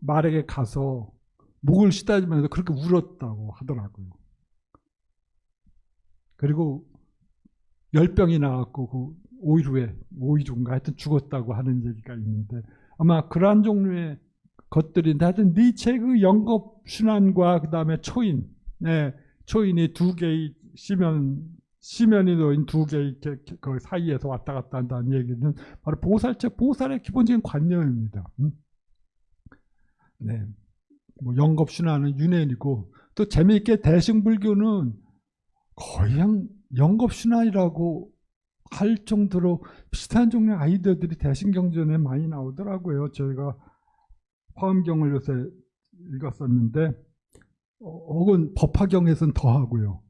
말에게 가서 목을 시다지면서 그렇게 울었다고 하더라고요. 그리고 열병이 나왔고 그 5일 후에 5일 후인가 하여튼 죽었다고 하는 얘기가 있는데 아마 그러한 종류의 것들인데 하여튼 니체의 그 영겁순환과 그 다음에 초인, 초인이 두 개의 시면이 놓인 두 개의 그 사이에서 왔다 갔다 한다는 얘기는 바로 보살의 기본적인 관념입니다. 네, 뭐 영겁순환은 윤회이고 또 재미있게 대승불교는 거의 영겁순환이라고 할 정도로 비슷한 종류의 아이디어들이 대승경전에 많이 나오더라고요. 저희가 화엄경을 요새 읽었었는데 혹은 법화경에서는 더하고요.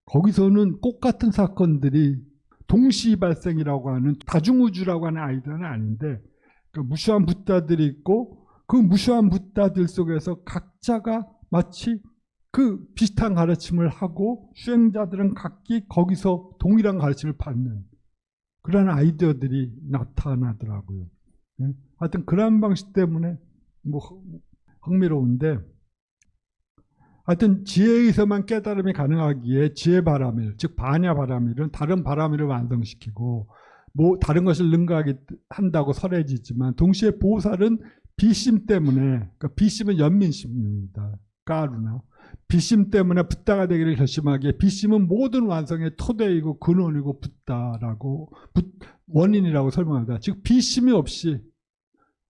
거기서는 꽃 같은 사건들이 동시 발생이라고 하는 다중우주라고 하는 아이디어는 아닌데 그 무수한 붓다들이 있고 그 무수한 붓다들 속에서 각자가 마치 그 비슷한 가르침을 하고 수행자들은 각기 거기서 동일한 가르침을 받는 그런 아이디어들이 나타나더라고요. 하여튼 그런 방식 때문에 뭐 흥미로운데 하여튼 지혜에 의해서만 깨달음이 가능하기에 지혜 바라밀, 즉 반야 바라밀은 다른 바라밀을 완성시키고 뭐 다른 것을 능가한다고 설해지지만 동시에 보살은 비심 때문에, 그러니까 비심은 연민심입니다. 까루나 비심 때문에 붓다가 되기를 결심하기에 비심은 모든 완성의 토대이고 근원이고 붓다라고 원인이라고 설명합니다. 즉 비심이 없이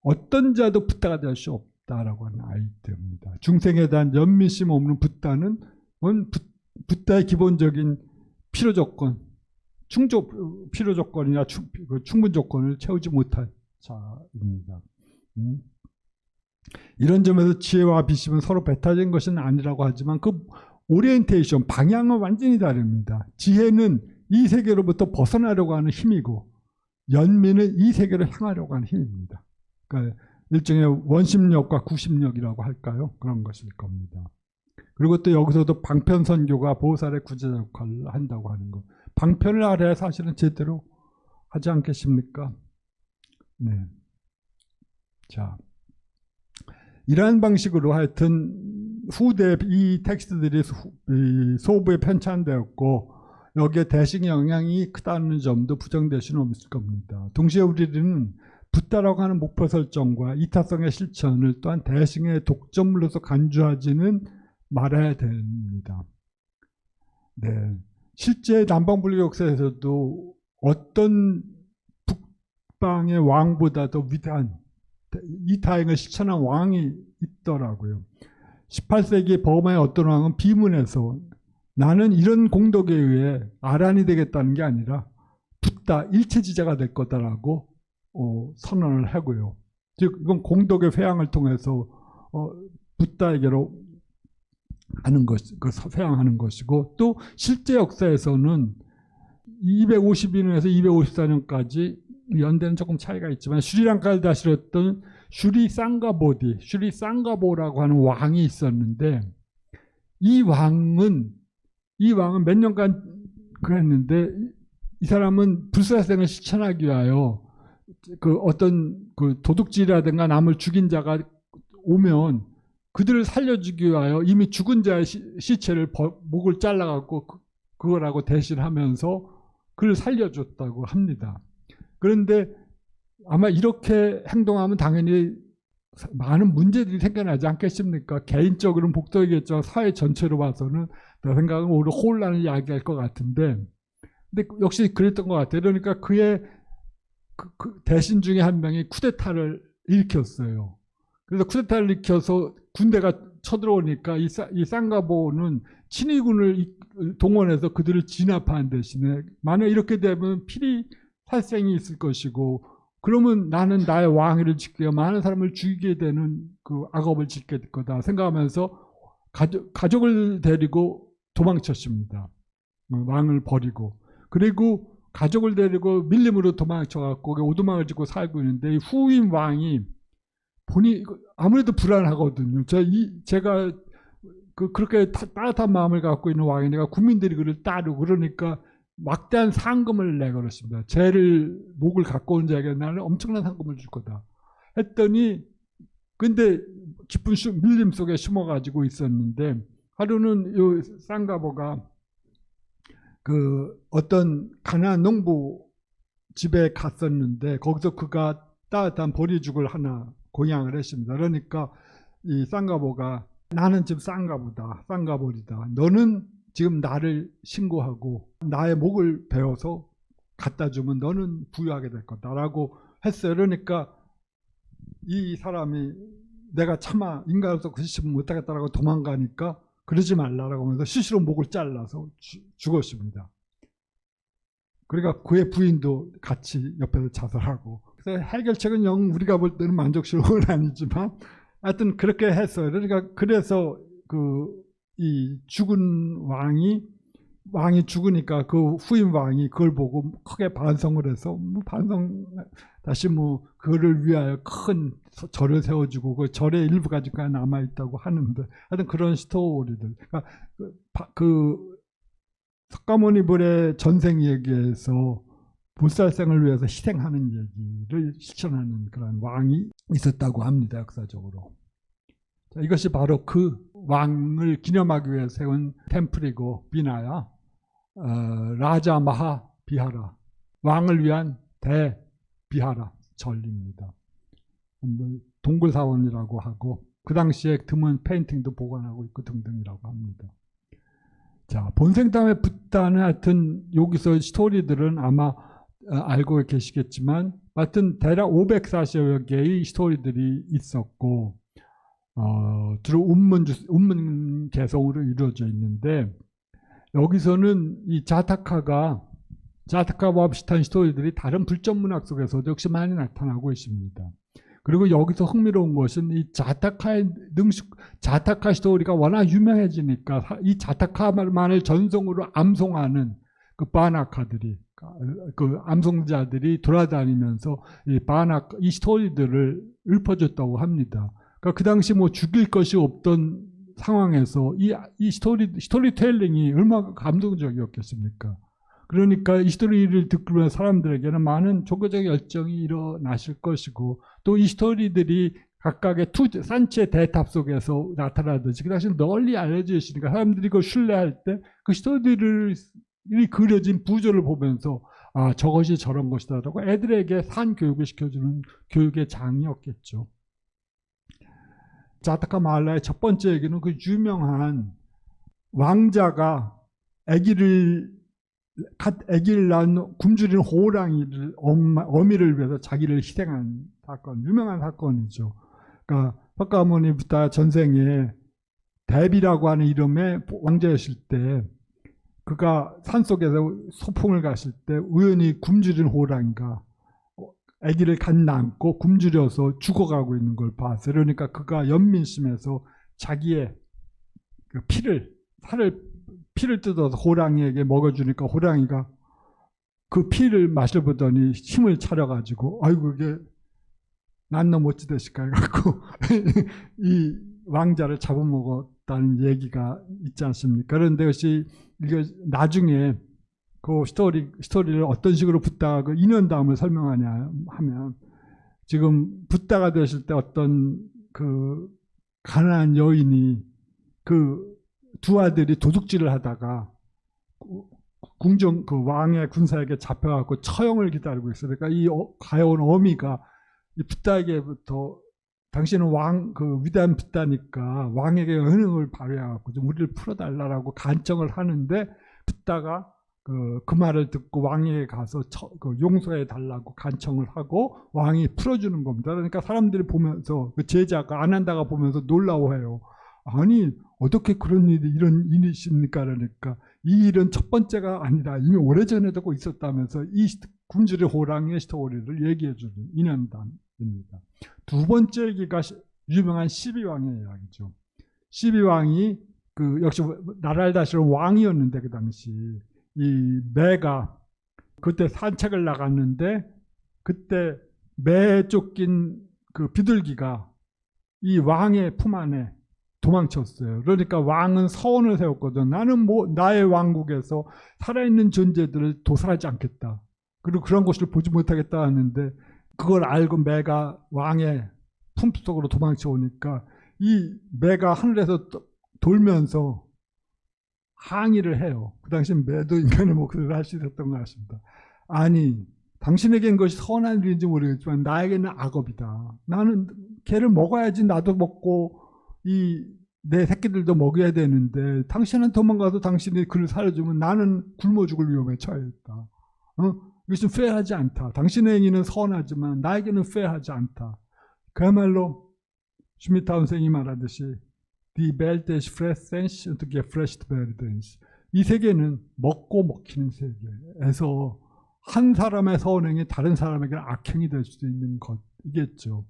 어떤 자도 붓다가 될 수 없다라고 하는 아이디어입니다. 중생에 대한 연민심 없는 붓다는 붓다의 기본적인 필요 조건, 필요 조건이나 충분 조건을 채우지 못한 자입니다. 이런 점에서 지혜와 비심은 서로 배타적인 것은 아니라고 하지만 그 오리엔테이션, 방향은 완전히 다릅니다. 지혜는 이 세계로부터 벗어나려고 하는 힘이고 연민은 이 세계로 향하려고 하는 힘입니다. 그러니까 일종의 원심력과 구심력이라고 할까요? 그런 것일 겁니다. 그리고 또 여기서도 방편선교가 보살의 구제자 역할을 한다고 하는 것. 방편을 알아야 사실은 제대로 하지 않겠습니까? 네. 자. 이러한 방식으로 하여튼 후대 이 텍스트들이 소부에 편찬되었고 여기에 대승 영향이 크다는 점도 부정될 수는 없을 겁니다. 동시에 우리는 붓다라고 하는 목표 설정과 이타성의 실천을 또한 대승의 독점물로서 간주하지는 말아야 됩니다. 네. 실제 남방불교 역사에서도 어떤 북방의 왕보다 더 위대한 이타행을 실천한 왕이 있더라고요. 18세기 버마의 어떤 왕은 비문에서 나는 이런 공덕에 의해 아란이 되겠다는 게 아니라 붓다 일체지자가 될 거다라고 선언을 하고요. 즉 이건 공덕의 회양을 통해서 붓다에게로 하는 것, 회양하는 것이고 또 실제 역사에서는 252년에서 254년까지 연대는 조금 차이가 있지만 슈리랑카를 다스렸던 슈리상가보라고 하는 왕이 있었는데 이 왕은 몇 년간 그랬는데 이 사람은 불사생을 실천하기 위하여 그 어떤 그 도둑질이라든가 남을 죽인 자가 오면 그들을 살려주기 위하여 이미 죽은 자의 시체를 목을 잘라갖고 그거라고 대신하면서 그를 살려줬다고 합니다. 그런데 아마 이렇게 행동하면 당연히 많은 문제들이 생겨나지 않겠습니까? 개인적으로는 복덕이겠지만 사회 전체로 봐서는 내 생각은 오히려 혼란을 야기할 것 같은데 근데 역시 그랬던 것 같아요. 그러니까 그의 그 대신 중에 한 명이 쿠데타를 일으켰어요. 그래서 쿠데타를 일으켜서 군대가 쳐들어오니까 이 쌍가보는 친위군을 동원해서 그들을 진압하는 대신에 만약 이렇게 되면 필히 살생이 있을 것이고 그러면 나는 나의 왕위를 지키기 위해 많은 사람을 죽이게 되는 그 악업을 짓게 될 거다 생각하면서 가족을 데리고 도망쳤습니다. 왕을 버리고 그리고 가족을 데리고 밀림으로 도망쳐갖고 오두막을 짓고 살고 있는데 이 후임 왕이 보니 아무래도 불안하거든요. 제가 그렇게 따뜻한 마음을 갖고 있는 왕이 내가 국민들이 그를 따르고 그러니까 막대한 상금을 내걸었습니다. 목을 갖고 온 자에게 나는 엄청난 상금을 줄 거다. 했더니 근데 깊은 밀림 속에 숨어가지고 있었는데 하루는 요 쌍가보가 그 어떤 가난한 농부 집에 갔었는데 거기서 그가 따뜻한 보리죽을 하나 공양을 했습니다. 그러니까 이 쌍가보가 나는 지금 쌍가보다, 쌍가보리다. 너는 지금 나를 신고하고 나의 목을 베어서 갖다 주면 너는 부유하게 될 거다라고 했어요. 그러니까 이 사람이 내가 차마 인간으로서 그 짓을 못하겠다라고 도망가니까 그러지 말라라고 하면서 스스로 목을 잘라서 죽었습니다. 그러니까 그의 부인도 같이 옆에서 자살하고. 그래서 해결책은 영 우리가 볼 때는 만족스러운 건 아니지만 하여튼 그렇게 했어요. 그러니까 그래서 이 죽은 왕이 죽으니까 그 후임 왕이 그걸 보고 크게 반성을 해서 다시 그를 위하여 큰 절을 세워주고 그 절의 일부가 지금까지 남아있다고 하는데 하여튼 그런 스토리들. 그러니까 석가모니불의 전생 얘기에서 불살생을 위해서 희생하는 얘기를 실천하는 그런 왕이 있었다고 합니다. 역사적으로. 자, 이것이 바로 그 왕을 기념하기 위해 세운 템플이고 비나야 라자 마하 비하라, 왕을 위한 대 비하라 절입니다. 동굴사원이라고 하고 그 당시에 드문 페인팅도 보관하고 있고 등등이라고 합니다. 자, 본생담의 붓다는 하여튼 여기서 스토리들은 아마 알고 계시겠지만 하여튼 대략 540여 개의 스토리들이 있었고 주로 운문 개성으로 이루어져 있는데 여기서는 이 자타카와 비슷한 스토리들이 다른 불전문학 속에서도 역시 많이 나타나고 있습니다. 그리고 여기서 흥미로운 것은 이 자타카 스토리가 워낙 유명해지니까 이 자타카만을 전송으로 암송하는 그 바나카들이, 그 암송자들이 돌아다니면서 이 스토리들을 읊어줬다고 합니다. 그러니까 그 당시 죽일 것이 없던 상황에서 이 스토리텔링이 얼마나 감동적이었겠습니까? 그러니까 이 스토리를 듣고 사람들에게는 많은 종교적 열정이 일어나실 것이고 또 이 스토리들이 각각의 산치의 대탑 속에서 나타나듯이 그 당시 널리 알려져 있으니까 사람들이 그걸 신뢰할 때 그 스토리들이 그려진 부조를 보면서 아, 저것이 저런 것이다라고 애들에게 산 교육을 시켜주는 교육의 장이었겠죠. 자타카 말라의 첫 번째 얘기는 그 유명한 왕자가 아기를 낳은 굶주린 호랑이를 어미를 위해서 자기를 희생한 사건, 유명한 사건이죠. 그러니까 석가모니 부다 전생에 대비라고 하는 이름의 왕자였을 때 그가 산속에서 소풍을 갔을 때 우연히 굶주린 호랑이가 아기를 갓 낳고 굶주려서 죽어가고 있는 걸 봤어요. 그러니까 그가 연민심에서 자기의 그 피를 뜯어서 호랑이에게 먹어주니까 호랑이가 그 피를 마셔보더니 힘을 차려가지고 아이고 이게 난 너 못지대식가 해갖고 이 왕자를 잡아먹었다는 얘기가 있지 않습니까? 그런데 이것이 나중에 그 스토리를 어떤 식으로 붓다가 그 인연담을 설명하냐 하면 지금 붓다가 되실 때 어떤 그 가난한 여인이 그 두 아들이 도둑질을 하다가 그 왕의 군사에게 잡혀갖고 처형을 기다리고 있어요. 그러니까 이 가여운 어미가 이 붓다에게부터 당신은 그 위대한 붓다니까 왕에게 은행을 발휘해갖고 좀 우리를 풀어달라고 간청을 하는데 붓다가 그 말을 듣고 왕에게 가서 용서해 달라고 간청을 하고 왕이 풀어주는 겁니다. 그러니까 사람들이 보면서 그 제자가 안 한다가 보면서 놀라워해요. 아니 어떻게 그런 이런 일이십니까? 그러니까 이 일은 첫 번째가 아니라 이미 오래전에도 있었다면서 이 굶주린 호랑이의 스토리를 얘기해주는 인연담입니다. 두 번째 얘기가 유명한 12왕의 이야기죠. 12왕이 그 역시 나라를 다스리는 왕이었는데 그 당시 이 매가 그때 산책을 나갔는데 그때 매에 쫓긴 그 비둘기가 이 왕의 품 안에 도망쳤어요. 그러니까 왕은 서원을 세웠거든. 나는 나의 왕국에서 살아있는 존재들을 도살하지 않겠다. 그리고 그런 것을 보지 못하겠다 하는데 그걸 알고 매가 왕의 품속으로 도망쳐 오니까 이 매가 하늘에서 돌면서 항의를 해요. 그 당시엔 매도 인간의 목소리를 할 수 있었던 것 같습니다. 아니, 당신에게는 것이 선한 일인지 모르겠지만 나에게는 악업이다. 나는 개를 먹어야지 나도 먹고 내 새끼들도 먹여야 되는데 당신은 도망가서 당신이 그를 살려주면 나는 굶어 죽을 위험에 처해 있다. 이것은 페어하지 않다. 당신의 행위는 선하지만 나에게는 페어하지 않다. 그야말로 슈미트 선생이 말하듯이 Die Welt ist fresh und gefresht werden. 이 세계는 먹고 먹히는 세계에서 한 사람의 선행이 다른 사람에게 악행이 될 수도 있는 것이겠죠.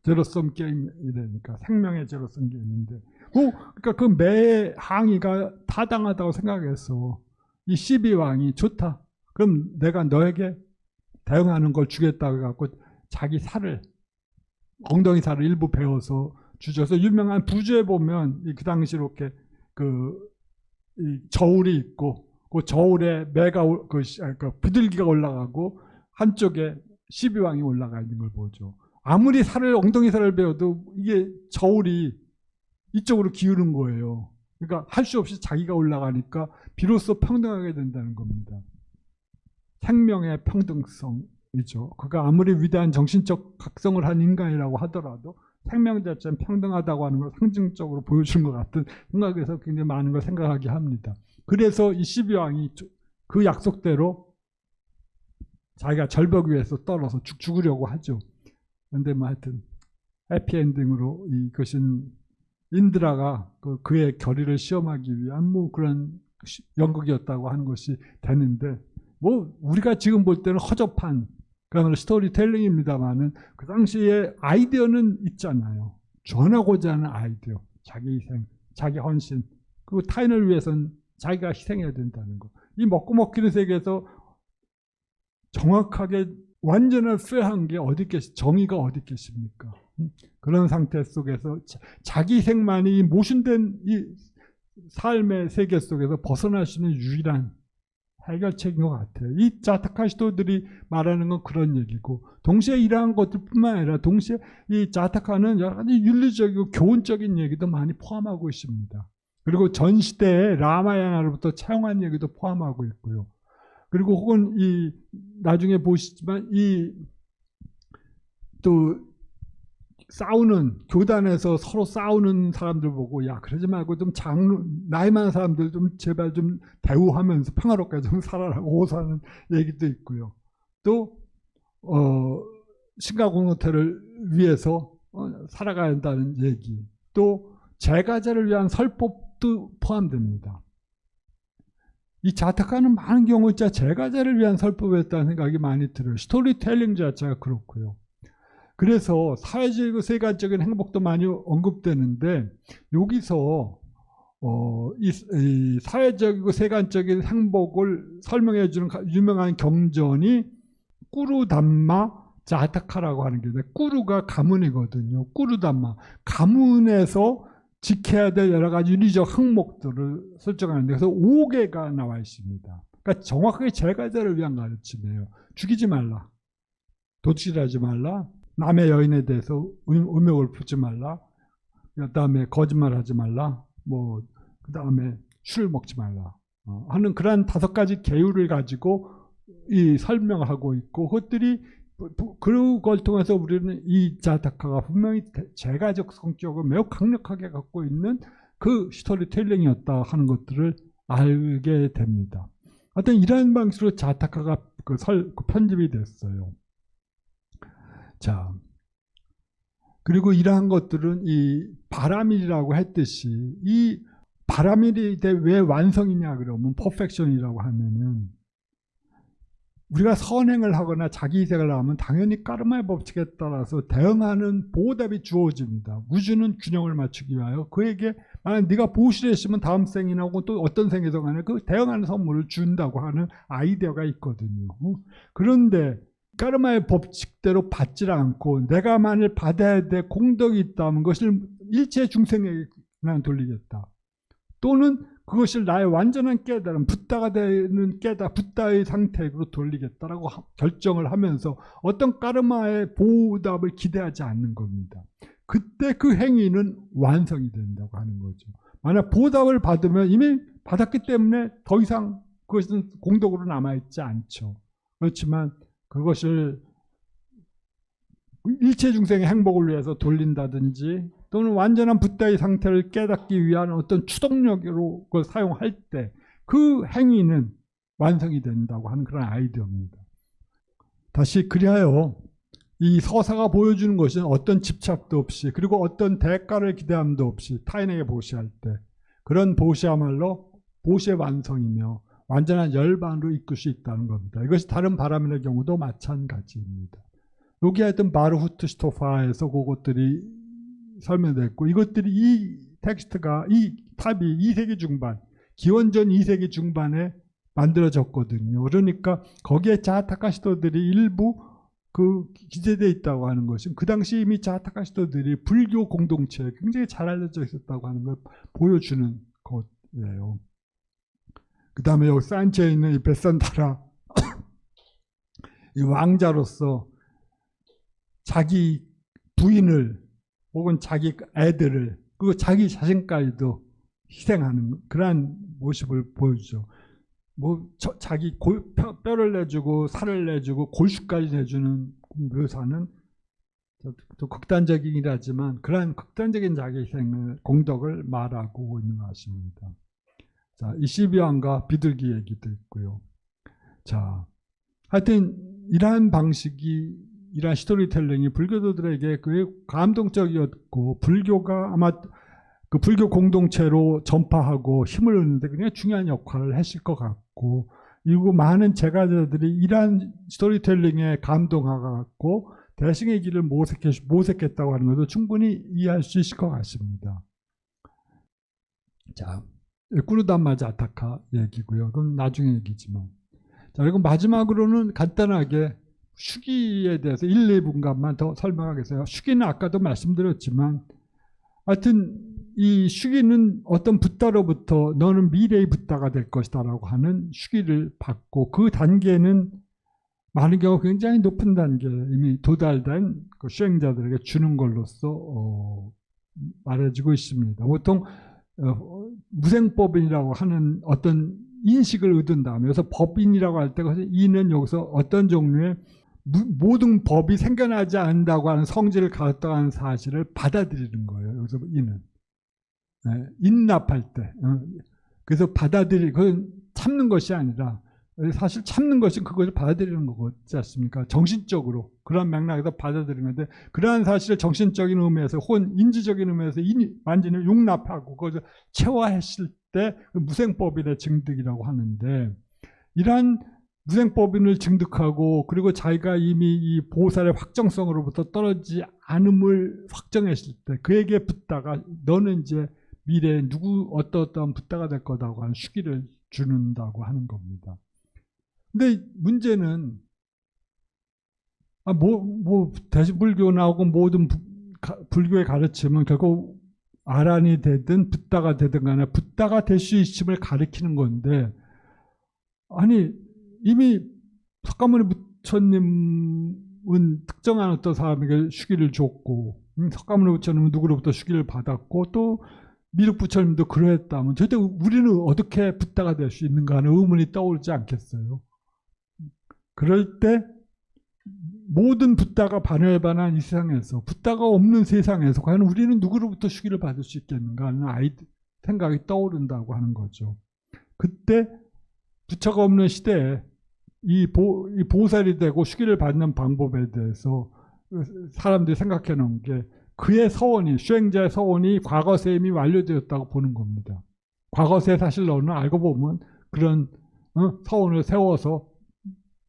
제로섬 게임이라니까 생명의 제로섬 게임인데, 그러니까 그 매의 항의가 타당하다고 생각해서 이 12왕이 좋다. 그럼 내가 너에게 대응하는 걸 주겠다고 해갖고 자기 살을 엉덩이 살을 일부 베어서 주셔서 유명한 부주에 보면 그 당시 이렇게 이 저울이 있고 그 저울에 매가 비둘기가 올라가고 한쪽에 12왕이 올라가 있는 걸 보죠. 아무리 엉덩이 살을 베어도 이게 저울이 이쪽으로 기울는 거예요. 그러니까 할 수 없이 자기가 올라가니까 비로소 평등하게 된다는 겁니다. 생명의 평등성이죠. 그가 아무리 위대한 정신적 각성을 한 인간이라고 하더라도 생명 자체는 평등하다고 하는 걸 상징적으로 보여주는 것 같은 생각에서 굉장히 많은 걸 생각하게 합니다. 그래서 이 12왕이 그 약속대로 자기가 절벽 위에서 떨어서 죽으려고 하죠. 그런데 뭐 하여튼 해피엔딩으로 이것은 인드라가 그의 결의를 시험하기 위한 뭐 그런 연극이었다고 하는 것이 되는데, 뭐 우리가 지금 볼 때는 허접한 그야말로 스토리텔링입니다만은 그 당시에 아이디어는 있잖아요. 전하고자 하는 아이디어, 자기 희생, 자기 헌신, 그리고 타인을 위해서는 자기가 희생해야 된다는 거. 이 먹고 먹히는 세계에서 정확하게 완전한 페어한 게 어디 정의가 어디 계십니까? 그런 상태 속에서 자기 희생만이 모순된 이 삶의 세계 속에서 벗어날 수 있는 유일한 해결책인 것 같아요. 이 자타카 시도들이 말하는 건 그런 얘기고, 동시에 이러한 것들뿐만 아니라 동시에 이 자타카는 여러 가지 윤리적이고 교훈적인 얘기도 많이 포함하고 있습니다. 그리고 전 시대의 라마야나로부터 차용한 얘기도 포함하고 있고요. 그리고 혹은 이 나중에 보시지만 이 또 싸우는 교단에서 서로 싸우는 사람들 보고 야 그러지 말고 좀 나이 많은 사람들 좀 제발 좀 대우하면서 평화롭게 좀 살아라고 호소하는 얘기도 있고요. 또 신과 공동체를 위해서 살아가야 한다는 얘기, 또 제가제를 위한 설법도 포함됩니다. 이 자타카는 많은 경우 진짜 제가제를 위한 설법이었다는 생각이 많이 들어요. 스토리텔링 자체가 그렇고요. 그래서 사회적이고 세간적인 행복도 많이 언급되는데, 여기서 이 사회적이고 세간적인 행복을 설명해 주는 유명한 경전이 꾸루담마 자타카라고 하는 게 있는데, 꾸루가 가문이거든요. 꾸루담마, 가문에서 지켜야 될 여러 가지 윤리적 항목들을 설정하는데, 그래서 5개가 나와 있습니다. 그러니까 정확하게 제가제를 위한 가르침이에요. 죽이지 말라, 도둑질하지 말라, 남의 여인에 대해서 음욕을 품지 말라, 그 다음에 거짓말하지 말라, 뭐 그 다음에 술 먹지 말라 하는 그런 5가지 계율을 가지고 이 설명하고 있고, 그것들이 그걸 통해서 우리는 이 자타카가 분명히 제가적 성격을 매우 강력하게 갖고 있는 그 스토리텔링이었다 하는 것들을 알게 됩니다. 하여튼 이러한 방식으로 자타카가 편집이 됐어요. 자, 그리고 이러한 것들은 이 바라밀이라고 했듯이, 이 바라밀이 왜 완성이냐 그러면 퍼펙션이라고 하면은, 우리가 선행을 하거나 자기 희생을 하면 당연히 까르마의 법칙에 따라서 대응하는 보답이 주어집니다. 우주는 균형을 맞추기 위하여 그에게 만약 네가 보시를 했으면 다음 생이나 혹은 또 어떤 생에서 간에 그 대응하는 선물을 준다고 하는 아이디어가 있거든요. 그런데 까르마의 법칙대로 받지를 않고 내가 만일 받아야 될 공덕이 있다면 그것을 일체 중생에게만 돌리겠다. 또는 그것을 나의 완전한 깨달음, 붓다가 되는 붓다의 상태로 돌리겠다라고 결정을 하면서 어떤 까르마의 보답을 기대하지 않는 겁니다. 그때 그 행위는 완성이 된다고 하는 거죠. 만약 보답을 받으면 이미 받았기 때문에 더 이상 그것은 공덕으로 남아있지 않죠. 그렇지만 그것을 일체 중생의 행복을 위해서 돌린다든지 또는 완전한 붓다의 상태를 깨닫기 위한 어떤 추동력으로 그걸 사용할 때 그 행위는 완성이 된다고 하는 그런 아이디어입니다. 다시 그리하여 이 서사가 보여주는 것은 어떤 집착도 없이 그리고 어떤 대가를 기대함도 없이 타인에게 보시할 때 그런 보시야말로 보시의 완성이며 완전한 열반으로 이끌 수 있다는 겁니다. 이것이 다른 바라민의 경우도 마찬가지입니다. 여기 하여튼 바르후트슈토파에서 그것들이 설명됐고 이것들이 이 텍스트가 이 탑이 2세기 중반 기원전 2세기 중반에 만들어졌거든요. 그러니까 거기에 자타카시도들이 일부 기재되어 있다고 하는 것은 그 당시 이미 자타카시도들이 불교 공동체에 굉장히 잘 알려져 있었다고 하는 걸 보여주는 것이에요. 그 다음에 여기 산체에 있는 이 베산타라 이 왕자로서 자기 부인을 혹은 자기 애들을 그리고 자기 자신까지도 희생하는 그러한 모습을 보여주죠. 자기 뼈를 내주고 살을 내주고 골수까지 내주는 묘사는 또 극단적이긴 하지만 그러한 극단적인 자기 희생을 공덕을 말하고 있는 것 같습니다. 자, 이시비안과 비둘기 얘기도 있고요. 자, 하여튼 이러한 방식이 이러한 스토리텔링이 불교도들에게 감동적이었고 불교가 아마 그 불교 공동체로 전파하고 힘을 얻는 데 굉장히 중요한 역할을 했을 것 같고 그리고 많은 제가자들이 이러한 스토리텔링에 감동하고 대승의 길을 모색했다고 하는 것도 충분히 이해할 수 있을 것 같습니다. 자, 꾸르담마 자타카 얘기고요. 그건 나중에 얘기지만. 자, 그리고 마지막으로는 간단하게 슈기에 대해서 1, 2분간만 더 설명하겠어요. 슈기는 아까도 말씀드렸지만 하여튼 이 슈기는 어떤 붓다로부터 너는 미래의 붓다가 될 것이다 라고 하는 슈기를 받고 그 단계는 많은 경우 굉장히 높은 단계에 이미 도달된 그 수행자들에게 주는 걸로서 말해지고 있습니다. 보통 무생법인이라고 하는 어떤 인식을 얻은 다음에 그래서 법인이라고 할 때 이는 여기서 어떤 종류의 모든 법이 생겨나지 않는다고 하는 성질을 갖다가 하는 사실을 받아들이는 거예요. 여기서 이는 인납할 때 그래서 그건 참는 것이 아니라 사실 참는 것은 그것을 받아들이는 거지 않습니까? 정신적으로 그런 맥락에서 받아들이는 건데 그러한 사실을 정신적인 의미에서 혹은 인지적인 의미에서 완전히 용납하고 그것을 체화했을 때 무생법인의 증득이라고 하는데 이러한 무생법인을 증득하고 그리고 자기가 이미 이 보살의 확정성으로부터 떨어지지 않음을 확정했을 때 그에게 붓다가 너는 이제 미래에 어떠한 붓다가 될 거다고 하는 슈기를 주는다고 하는 겁니다. 근데 문제는 대승불교 나오고 모든 불교의 가르침은 결국 아란이 되든 붓다가 되든 간에 붓다가 될 수 있음을 가리키는 건데 아니 이미 석가모니 부처님은 특정한 어떤 사람에게 슈기를 줬고 석가모니 부처님은 누구로부터 슈기를 받았고 또 미륵 부처님도 그러했다면 도대체 우리는 어떻게 붓다가 될 수 있는가 하는 의문이 떠오르지 않겠어요? 그럴 때 모든 붓다가 반열반한 이 세상에서 붓다가 없는 세상에서 과연 우리는 누구로부터 슈기를 받을 수 있겠는가 하는 생각이 떠오른다고 하는 거죠. 그때 부처가 없는 시대에 이 보살이 되고 슈기를 받는 방법에 대해서 사람들이 생각해 놓은 게 그의 서원이 수행자의 서원이 과거세 이미 완료되었다고 보는 겁니다. 과거세 사실 너는 알고 보면 그런 서원을 세워서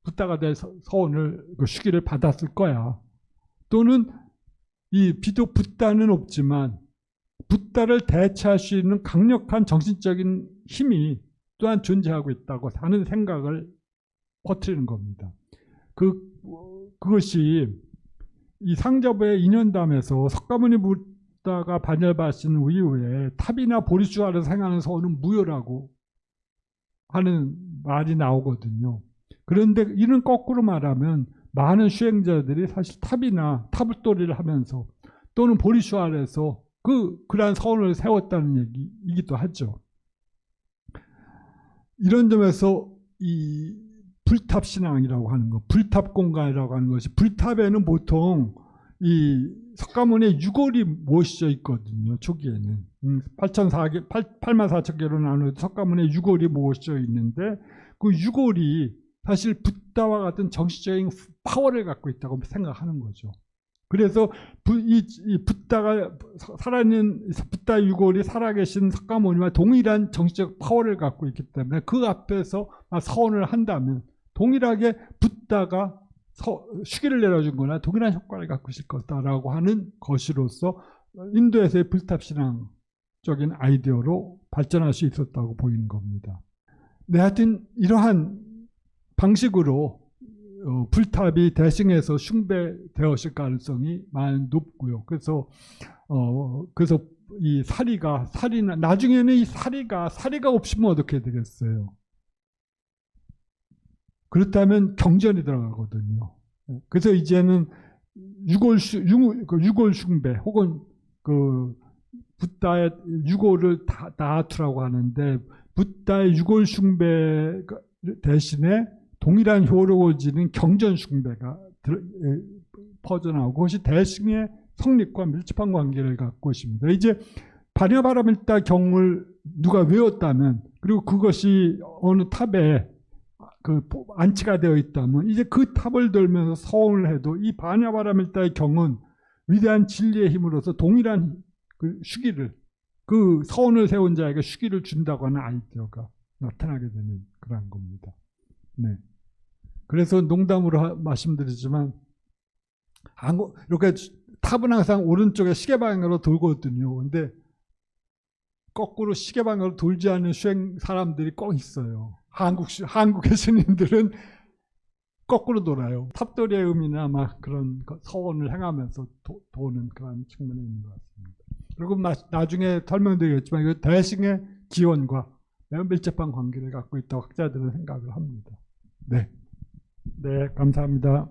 붓다가 될 서원을 슈기를 받았을 거야. 또는 비록 붓다는 없지만 붓다를 대체할 수 있는 강력한 정신적인 힘이 또한 존재하고 있다고 하는 생각을 퍼뜨리는 겁니다. 그것이 이 상자부의 인연담에서 석가모니 붓다가 반열받으신 이후에 탑이나 보리수 아래서 행하는 서원은 무효라고 하는 말이 나오거든요. 그런데 이는 거꾸로 말하면 많은 수행자들이 사실 탑이나 타불도리를 하면서 또는 보리수 아래서 그러한 서원을 세웠다는 얘기이기도 하죠. 이런 점에서 이 불탑 신앙이라고 하는 것, 불탑 공간이라고 하는 것이, 불탑에는 보통 이 석가모니의 유골이 모셔져 있거든요. 초기에는 84,000개로 나누어도 석가모니의 유골이 모셔져 있는데, 그 유골이 사실 붓다와 같은 정신적인 파워를 갖고 있다고 생각하는 거죠. 그래서 이 붓다가 살아있는 붓다 유골이 살아계신 석가모니와 동일한 정신적 파워를 갖고 있기 때문에 그 앞에서 서원을 한다면 동일하게 붓다가 수기를 내려준 거나 동일한 효과를 갖고 있을 거다라고 하는 것으로서 인도에서의 불탑신앙적인 아이디어로 발전할 수 있었다고 보이는 겁니다. 네, 하여튼 이러한 방식으로 불탑이 대승해서 숭배되었을 가능성이 많이 높고요. 그래서 이 사리나 나중에는 이 사리가 없으면 어떻게 되겠어요? 그렇다면 경전이 들어가거든요. 그래서 이제는 유골 숭배 혹은 그 붓다의 유골을 나아투라고 하는데, 붓다의 유골 숭배 대신에 동일한 효력을 지닌 경전 숭배가 퍼져나오고, 그것이 대승의 성립과 밀접한 관계를 갖고 있습니다. 이제 반야바라밀다 경을 누가 외웠다면, 그리고 그것이 어느 탑에 안치가 되어 있다면, 이제 그 탑을 돌면서 서원을 해도 이 반야바라밀다의 경은 위대한 진리의 힘으로서 동일한 수기를, 그 서원을 세운 자에게 수기를 준다고 하는 아이디어가 나타나게 되는 그런 겁니다. 네. 그래서 농담으로 말씀드리지만, 이렇게 탑은 항상 오른쪽에 시계 방향으로 돌거든요. 근데 거꾸로 시계 방향으로 돌지 않는 수행 사람들이 꼭 있어요. 한국의 스님들은 거꾸로 돌아요. 탑돌이의 의미나 막 그런 서원을 행하면서 도는 그런 측면이 있는 것 같습니다. 그리고 나중에 설명드리겠지만, 이거 대승의 기원과 매우 밀접한 관계를 갖고 있다고 학자들은 생각을 합니다. 네. 네, 감사합니다.